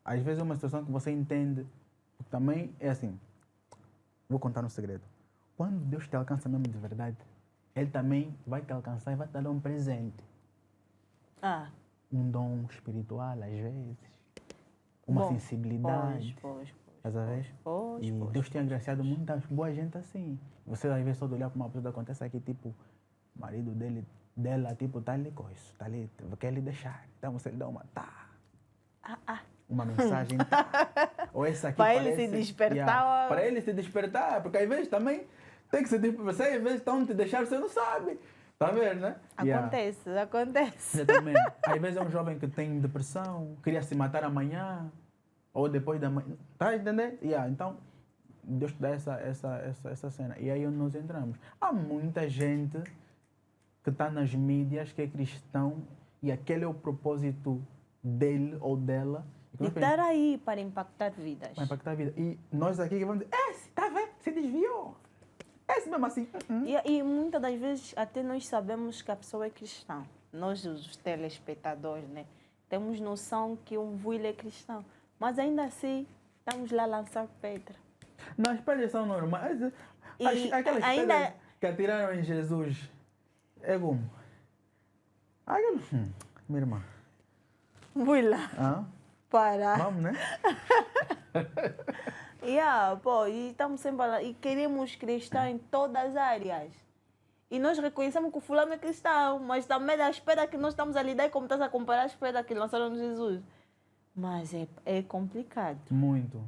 Às vezes é uma situação que você entende, porque também é assim, vou contar um segredo. Quando Deus te alcança mesmo de verdade, Ele também vai te alcançar e vai te dar um presente. Um dom espiritual, às vezes. Uma sensibilidade. Estás a ver? E Deus tem agraciado muita boa gente assim. Você às vezes só de olhar para uma pessoa, acontece aqui, tipo, o marido dela, tipo, tá ali com isso, tá ali, quer lhe deixar. Então você lhe dá uma uma mensagem, ou essa aqui para ele se despertar. Para ele se despertar, porque às vezes também tem que se despertar. Você às vezes estão te deixar, você não sabe. Tá vendo, né? Acontece. Exatamente. Às vezes é um jovem que tem depressão, queria se matar amanhã, ou depois da manhã. Tá entendendo? Então, Deus te dá essa cena. E aí nós entramos. Há muita gente que está nas mídias, que é cristão, e aquele é o propósito dele ou dela. E estar aí para impactar vidas. Para impactar a vida. E nós aqui que vamos dizer, tá vendo? Se desviou. Esse mesmo assim. E muitas das vezes até nós sabemos que a pessoa é cristã. Nós, os telespectadores, né? Temos noção que um vulho é cristão. Mas ainda assim, estamos lá a lançar pedra. Não, as pedras são normais. Aquelas pedras que atiraram em Jesus. É como? Minha irmã. Fui lá. Para. Vamos, né? E estamos sempre lá. E queremos cristão em todas as áreas. E nós reconhecemos que o fulano é cristão, mas também da espera que nós estamos a lidar, como estás a comparar a espera que lançaram no Jesus. Mas é complicado. Muito.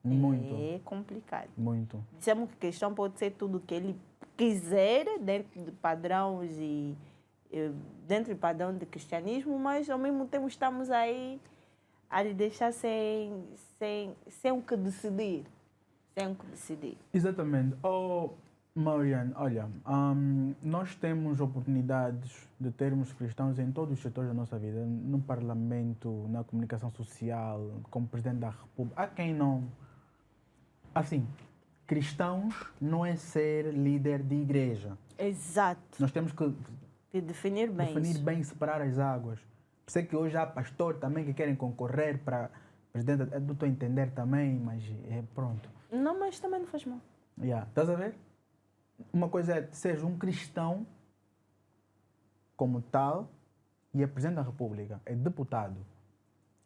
É complicado. Muito. Dizemos que cristão pode ser tudo o que ele quiser, dentro de padrões e dentro do padrão de cristianismo, mas ao mesmo tempo estamos aí a lhe deixar sem o que decidir. Sem o que decidir. Exatamente. Mariane, olha, nós temos oportunidades de termos cristãos em todos os setores da nossa vida, no Parlamento, na comunicação social, como Presidente da República. Há quem não... Assim, cristãos não é ser líder de igreja. Exato. Nós temos que definir bem, separar as águas. Por isso que hoje há pastor também que querem concorrer para presidente. Eu não estou a entender também, mas pronto. Não, mas também não faz mal. Estás a ver? Uma coisa é seja um cristão como tal e é presidente da República, é deputado,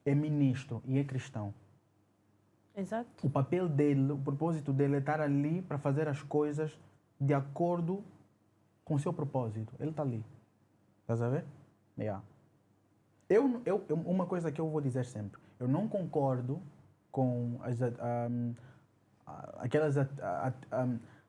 é ministro e é cristão. Exato. O papel dele, o propósito dele é estar ali para fazer as coisas de acordo com o seu propósito. Ele está ali. Estás a ver? Uma coisa que eu vou dizer sempre, eu não concordo com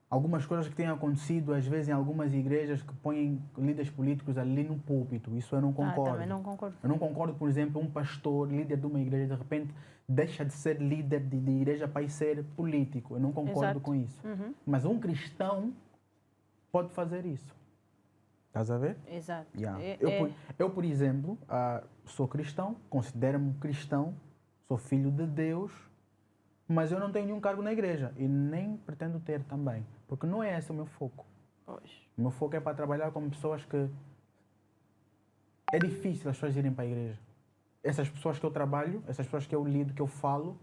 algumas coisas que têm acontecido às vezes em algumas igrejas que põem líderes políticos ali no púlpito. Isso eu não concordo. Também não concordo. Eu não concordo, por exemplo, um pastor, líder de uma igreja, de repente deixa de ser líder de igreja para ir ser político. Eu não concordo com isso. Mas um cristão pode fazer isso. Estás a ver? Exato. Eu, por exemplo, sou cristão, considero-me cristão, sou filho de Deus, mas eu não tenho nenhum cargo na igreja e nem pretendo ter também, porque não é esse o meu foco. Pois. O meu foco é para trabalhar com pessoas que... É difícil as pessoas irem para a igreja. Essas pessoas que eu trabalho, essas pessoas que eu lido, que eu falo,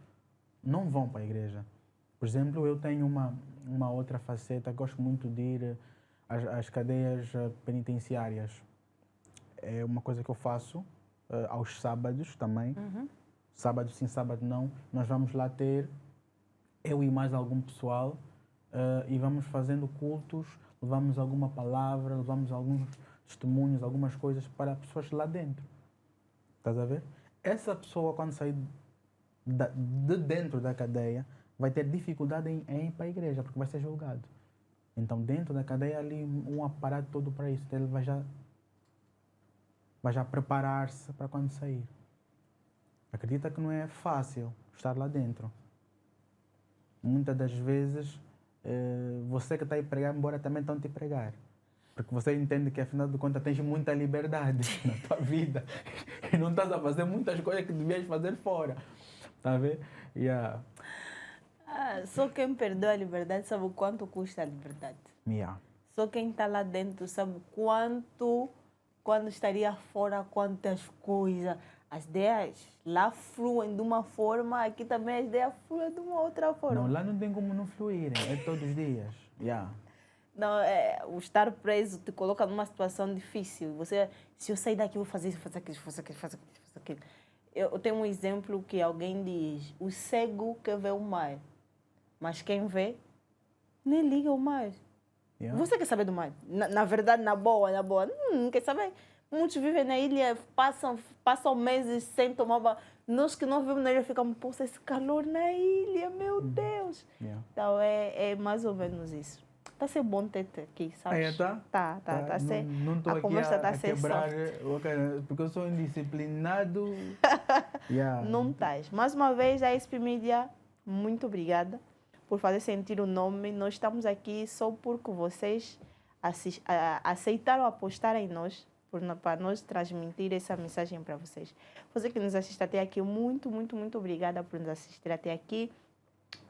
não vão para a igreja. Por exemplo, eu tenho uma outra faceta, gosto muito de ir às cadeias penitenciárias. É uma coisa que eu faço aos sábados também. Sábado sim, sábado não. Nós vamos lá ter, eu e mais algum pessoal, e vamos fazendo cultos, levamos alguma palavra, levamos alguns testemunhos, algumas coisas para pessoas lá dentro. Estás a ver? Essa pessoa, quando sair de dentro da cadeia, vai ter dificuldade em ir para a igreja, porque vai ser julgado. Então, dentro da cadeia, ali, um aparato todo para isso. Então, ele vai já preparar-se para quando sair. Acredita que não é fácil estar lá dentro. Muitas das vezes, você que está a pregar, embora também estão te pregar. Porque você entende que, afinal de contas, tens muita liberdade na tua vida. E não estás a fazer muitas coisas que devias fazer fora. Está a ver? Yeah. Só quem perdeu a liberdade sabe o quanto custa a liberdade. Yeah. Só quem está lá dentro sabe quanto, quando estaria fora, quantas coisas. As ideias lá fluem de uma forma, aqui também as ideias fluem de uma outra forma. Não, lá não tem como não fluírem, é todos os dias. Yeah. Não, o estar preso te coloca numa situação difícil. Você, se eu sair daqui, eu vou fazer isso, fazer aquilo, fazer aquilo, fazer aquilo, fazer aquilo. Eu tenho um exemplo que alguém diz: o cego quer ver o mar, mas quem vê nem liga o mar. Yeah. Você quer saber do mar? Na verdade, na boa, não quer saber. Muitos vivem na ilha, passam meses sem tomar banho. Nós que não vivemos na ilha ficamos, poxa, esse calor na ilha, meu Deus. Yeah. Então, é mais ou menos isso. Está a ser bom ter-te aqui, sabes? Tá? Tá a ser. Não estou a aqui conversa está a a ser quebrar, soft. porque eu sou indisciplinado. Yeah. Não estás. Mais uma vez, a SP Media, muito obrigada por fazer sentir o nome. Nós estamos aqui só porque vocês aceitaram apostar em nós, para nós transmitir essa mensagem para vocês. Você que nos assiste até aqui, muito, muito, muito obrigada por nos assistir até aqui.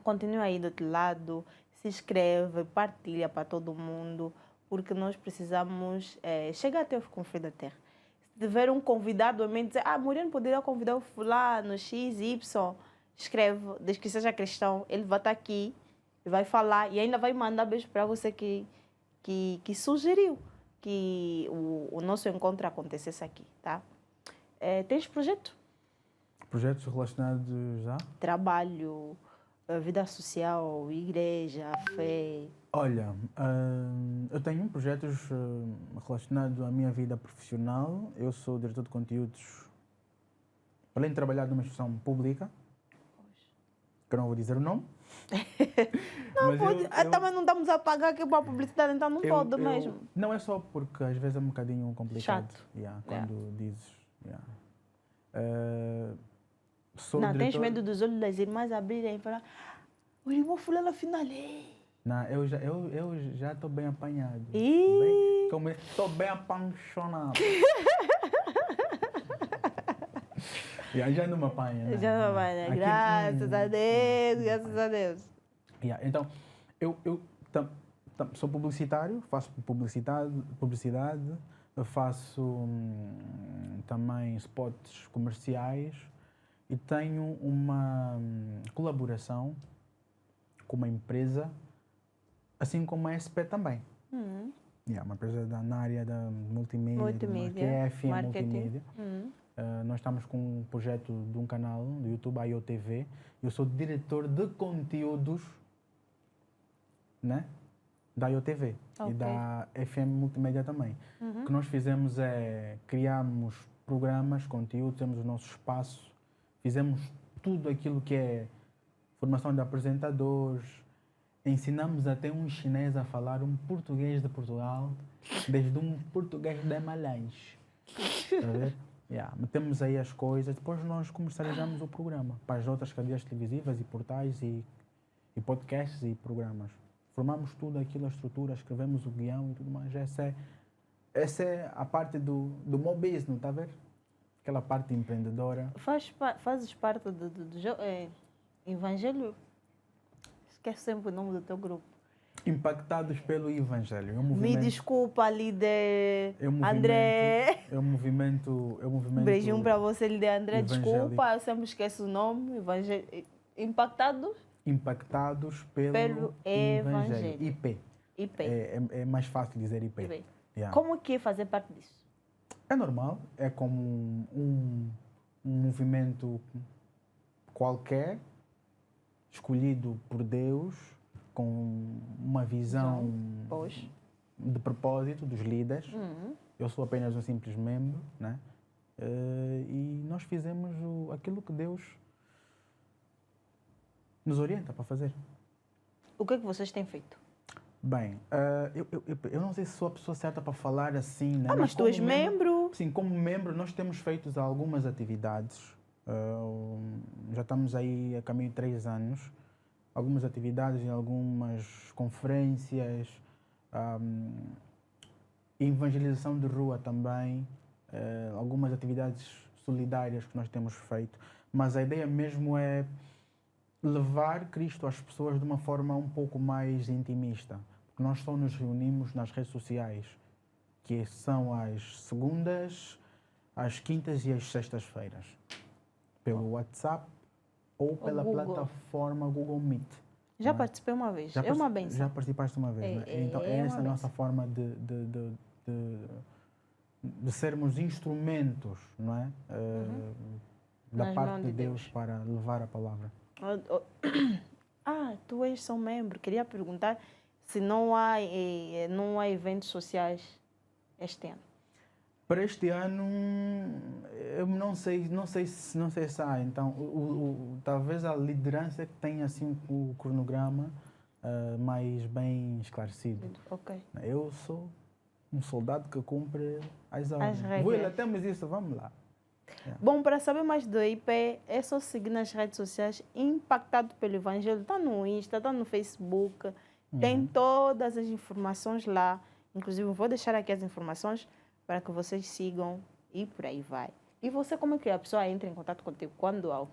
Continue aí do outro lado, se inscreve, partilha para todo mundo, porque nós precisamos chegar até os confins da terra. Se tiver um convidado em mente, dizer, Moreno poderia convidar o fulano, X, Y, escreve, desde que seja cristão, ele vai estar aqui, vai falar e ainda vai mandar beijo para você que sugeriu que o nosso encontro acontecesse aqui, tá? Tens projeto? Projetos relacionados a? Trabalho, vida social, igreja, fé. Olha, eu tenho projetos relacionados à minha vida profissional. Eu sou diretor de conteúdos, além de trabalhar numa instituição pública, que eu não vou dizer o nome. Não pode, também não estamos a pagar aqui para a publicidade, então não pode mesmo. Não é só porque às vezes é um bocadinho complicado. Chato. Quando dizes. Não, tens medo dos olhos das irmãs abrirem e falar, o irmão fulano afinal é. Não, eu já estou bem apanhado. Estou bem apaixonado. Já não me apanha. Né? Já não me apanha. Graças a Deus, graças a Deus. Então, eu sou publicitário, faço publicidade, eu faço também spots comerciais e tenho uma colaboração com uma empresa, assim como a SP também. Uma empresa na área da multimídia, que é a FM Multimídia. Nós estamos com um projeto de um canal do YouTube, a IOTV. Eu sou diretor de conteúdos, né, da IOTV e da FM Multimédia também. O que nós fizemos criamos programas, conteúdos, temos o nosso espaço, fizemos tudo aquilo que é formação de apresentadores, ensinamos até um chinês a falar um português de Portugal, desde um português de Malange. Está a ver? Metemos aí as coisas, depois nós comercializamos o programa para as outras cadeias televisivas e portais e podcasts e programas. Formamos tudo aquilo, a estrutura, escrevemos o guião e tudo mais. Essa é a parte do meu business, está a ver? Aquela parte empreendedora. Fazes parte do Evangelho? Esquece sempre o nome do teu grupo. Impactados pelo Evangelho. Me desculpa, líder André. É um movimento. Beijinho para você, líder André. Desculpa, eu sempre esqueço o nome. Impactados pelo Evangelho. IP. É mais fácil dizer IP. Como que é fazer parte disso? É normal. É como um movimento qualquer, escolhido por Deus, com uma visão de propósito dos líderes. Eu sou apenas um simples membro, né? E nós fizemos aquilo que Deus nos orienta para fazer. O que é que vocês têm feito? Bem, eu não sei se sou a pessoa certa para falar assim, né? Mas tu és como membro. Sim, como membro, nós temos feito algumas atividades. Já estamos aí a caminho de 3 anos. Algumas atividades em algumas conferências, evangelização de rua também, algumas atividades solidárias que nós temos feito. Mas a ideia mesmo é levar Cristo às pessoas de uma forma um pouco mais intimista. Porque nós só nos reunimos nas redes sociais, que são às segundas, às quintas e às sextas-feiras, pelo WhatsApp ou pela plataforma Google Meet. Já participei uma vez, é uma benção. Já participaste uma vez, né? Então essa é a nossa forma de sermos instrumentos, não é? Da Nas parte mãos de de Deus Deus. para levar a palavra. Tu és só membro. Queria perguntar se não há eventos sociais este ano. Para este ano, eu não sei se há. Então, talvez a liderança que tenha assim o cronograma mais bem esclarecido. Ok. Eu sou um soldado que cumpre as As regras. Will, temos isso, vamos lá. Bom, para saber mais do IP, é só seguir nas redes sociais, Impactado pelo Evangelho. Está no Insta, está no Facebook, tem todas as informações lá. Inclusive, eu vou deixar aqui as informações para que vocês sigam e por aí vai. E você, como é que a pessoa entra em contato contigo? Quando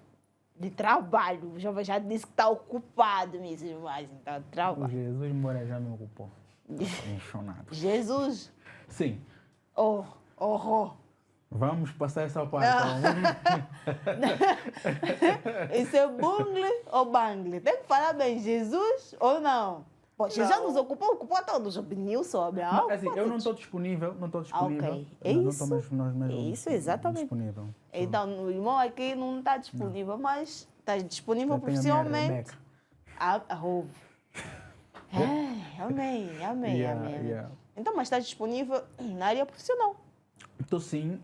de trabalho? O jovem já disse que está ocupado, meus irmãos, então trabalho. O Jesus Moura já me ocupou. Enchonado. Jesus? Sim. Oh. Vamos passar essa parte. Isso é bungle ou bangle? Tem que falar bem, Jesus ou não? Poxa, já nos ocupou a todos. Opinião sobre. Assim, eu não estou disponível. Ok, é isso. Não estamos nós mesmos É isso, exatamente. disponível. Então, o irmão aqui não está disponível, mas está disponível Eu tenho a minha profissionalmente. Rebeca. Amém. Yeah. Então, mas está disponível na área profissional. Então, sim,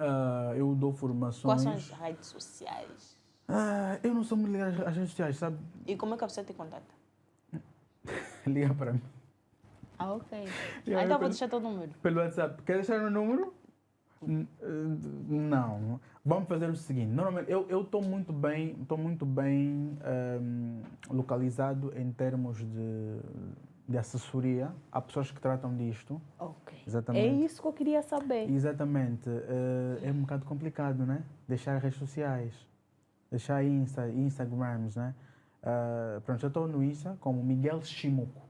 eu dou formações. Quais são as redes sociais? Eu não sou muito ligado às redes sociais, sabe? E como é que a pessoa te contata? Liga para mim. Ok. Yeah, Então, vou deixar teu número. Pelo WhatsApp. Quer deixar o meu número? Não. Vamos fazer o seguinte. Normalmente, eu estou muito bem localizado em termos de assessoria. Há pessoas que tratam disto. Ok. Exatamente. É isso que eu queria saber. Exatamente. É um bocado complicado, né? Deixar redes sociais. Deixar Instagrams, né? Pronto, eu estou no Insta como Miguel Chimuco.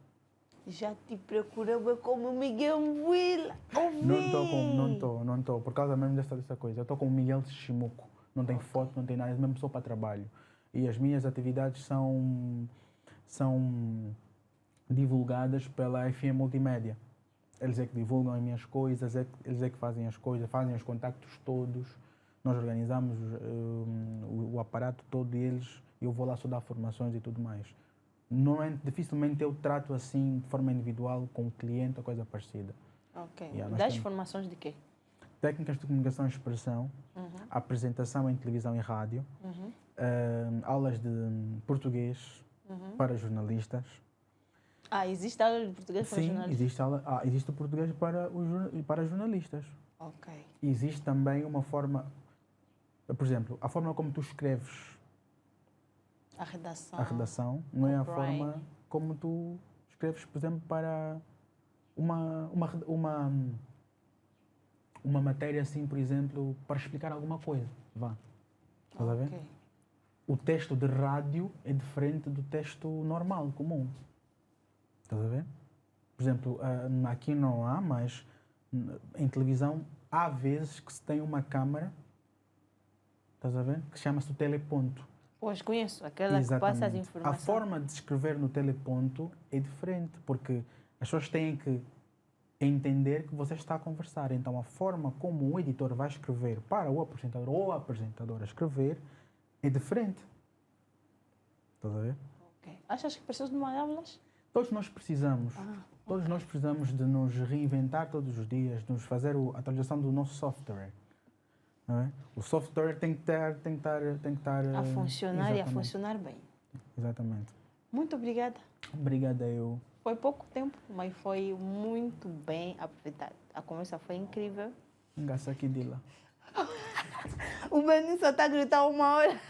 Já te procurava como Miguel Will. Não estou, por causa mesmo dessa coisa. Eu estou como Miguel Chimuco. Não tem foto, não tem nada, é mesmo só para trabalho. E as minhas atividades são divulgadas pela FM Multimédia. Eles é que divulgam as minhas coisas, eles é que fazem as coisas, fazem os contactos todos. Nós organizamos o aparato todo deles. Eu vou lá só dar formações e tudo mais. Dificilmente eu trato assim de forma individual com o cliente ou coisa parecida. Ok. Yeah, Das formações de quê? Técnicas de comunicação e expressão, apresentação em televisão e rádio, aulas de português para jornalistas. Existe aula de português para jornalistas? Sim, existe o português para jornalistas. Ok. Existe também uma forma, por exemplo, a forma como tu escreves A redação. a redação não é a Brian. forma como tu escreves, por exemplo, para uma matéria assim, por exemplo, para explicar alguma coisa. Vá. Estás a ver? Ok. O texto de rádio é diferente do texto normal, comum. Estás a ver? Por exemplo, aqui não há, mas em televisão há vezes que se tem uma câmara, estás a ver? Que chama-se o teleponto. Pois conheço, aquela que passa as A informações. forma de escrever no teleponto é diferente, porque as pessoas têm que entender que você está a conversar. Então, a forma como o editor vai escrever para o apresentador ou a apresentadora escrever é diferente. Estás a ver? Ok. Achas que precisas de uma aulas? Todos nós precisamos. Todos nós precisamos de nos reinventar todos os dias, de nos fazer a atualização do nosso software. Não é? O software tem que estar A funcionar e a exatamente. funcionar bem. Exatamente. Muito obrigada. Obrigada eu. Foi pouco tempo, mas foi muito bem aproveitado. A conversa foi incrível. Engaça aqui de lá. O Beninho só está a gritar 1 hora.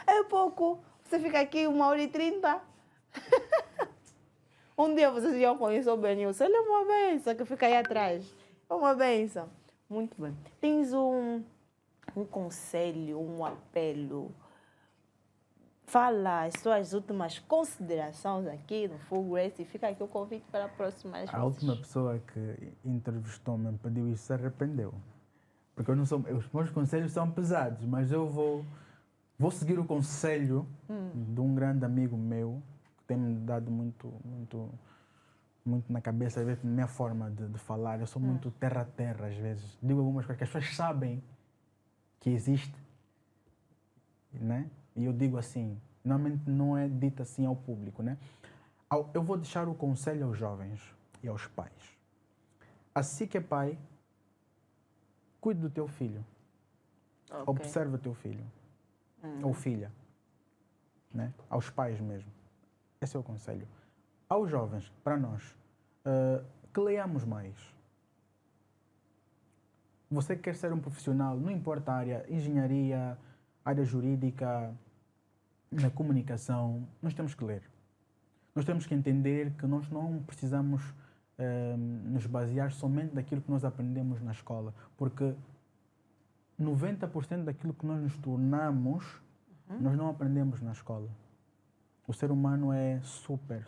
É pouco. Você fica aqui 1h30. Um dia vocês iam conhecer o Beninho. Ele é uma benção que fica aí atrás. É uma benção. Muito bem. Tens um conselho, um apelo? Fala as suas últimas considerações aqui no Full Grace e fica aqui o convite para próximas vezes. A última pessoa que entrevistou-me me pediu isso se arrependeu. Porque eu não sou, os meus conselhos são pesados, mas eu vou seguir o conselho de um grande amigo meu que tem-me dado muito na cabeça, às vezes, na minha forma de falar. Eu sou muito terra a terra, às vezes. Digo algumas coisas que as pessoas sabem que existe, né? E eu digo assim, normalmente não é dito assim ao público, né? Eu vou deixar o conselho aos jovens e aos pais. Assim que é pai, cuide do teu filho. Ok. Observa o teu filho. Ou filha. Né? Aos pais mesmo. Esse é o conselho. Aos jovens, para nós, que leiamos mais. Você quer ser um profissional, não importa a área, engenharia, área jurídica, na comunicação, nós temos que ler. Nós temos que entender que nós não precisamos nos basear somente daquilo que nós aprendemos na escola, porque 90% daquilo que nós nos tornamos, nós não aprendemos na escola. O ser humano é super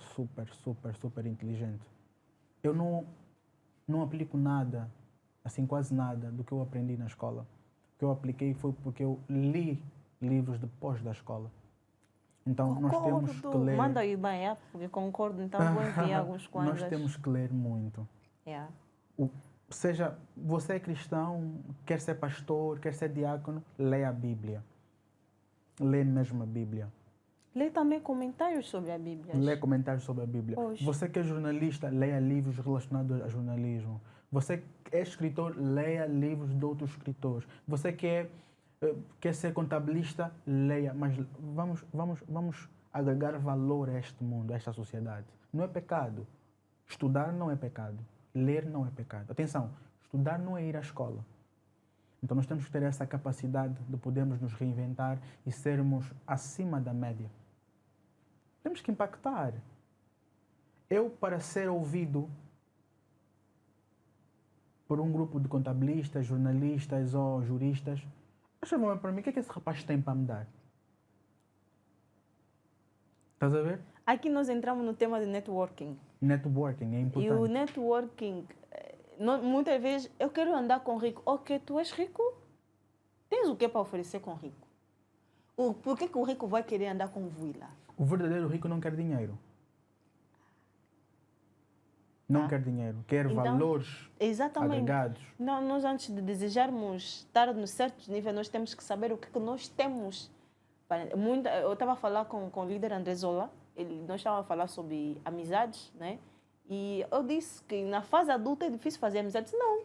inteligente. Eu não aplico nada, assim quase nada, do que eu aprendi na escola. O que eu apliquei foi porque eu li livros depois da escola. Então, nós temos que ler... Manda aí bem, porque concordo, então vou enviar alguns quadros. Nós temos que ler muito. Yeah. Seja, você é cristão, quer ser pastor, quer ser diácono, lê a Bíblia. Lê mesmo a Bíblia. Lê também comentários sobre a Bíblia. Lê comentários sobre a Bíblia. Poxa. Você que é jornalista, leia livros relacionados a jornalismo. Você que é escritor, leia livros de outros escritores. Você que quer ser contabilista, leia. Mas vamos agregar valor a este mundo, a esta sociedade. Não é pecado. Estudar não é pecado. Ler não é pecado. Atenção, estudar não é ir à escola. Então nós temos que ter essa capacidade de podermos nos reinventar e sermos acima da média. Temos que impactar. Eu, para ser ouvido por um grupo de contabilistas, jornalistas ou juristas, acham para mim, o que é que esse rapaz tem para me dar? Estás a ver? Aqui nós entramos no tema de networking. Networking é importante. E o networking, muitas vezes, eu quero andar com rico. Ok, tu és rico? Tens o que para oferecer com rico? Por que o rico vai querer andar com o Vuila? O verdadeiro rico não quer dinheiro. Não quer dinheiro, quer então, valores agregados. Nós, antes de desejarmos estar no certo nível, nós temos que saber o que nós temos. Eu estava a falar com o líder André Zola, nós estávamos a falar sobre amizades, né? E eu disse que na fase adulta é difícil fazer amizades. Não.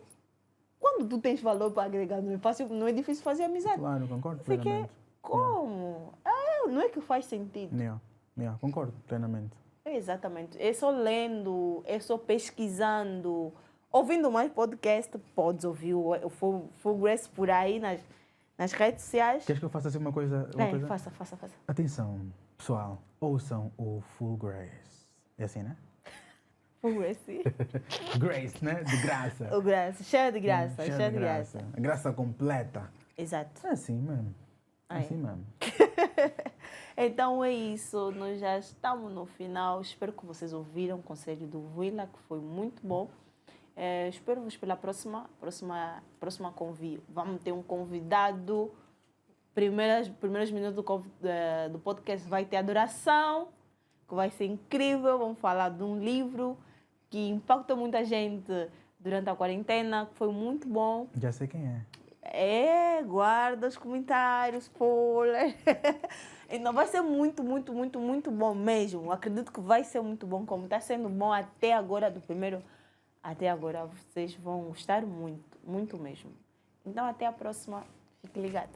Quando tu tens valor para agregar, não é difícil fazer amizade. Claro, concordo Porque, plenamente. como? Não é que faz sentido. Concordo plenamente. Exatamente. É só lendo, é só pesquisando, ouvindo mais podcast, podes ouvir o Full Grace por aí nas redes sociais. Queres que eu faça assim uma coisa? Faça. Atenção, pessoal, ouçam o Full Grace. É assim, né? Full Grace. Grace, né? De graça. O graça, cheio de graça, cheio de graça. Graça completa. Exato. É assim mesmo. É assim mesmo. Então é isso, nós já estamos no final. Espero que vocês ouviram o conselho do Vuila, que foi muito bom. Espero-vos pela próxima convite. Vamos ter um convidado. Primeiros minutos do podcast vai ter adoração, que vai ser incrível. Vamos falar de um livro que impactou muita gente durante a quarentena, que foi muito bom. Já sei quem é. Guarda os comentários, spoiler. Então vai ser muito bom mesmo. Acredito que vai ser muito bom, como está sendo bom até agora, do primeiro até agora. Vocês vão gostar muito mesmo. Então até a próxima. Fique ligado.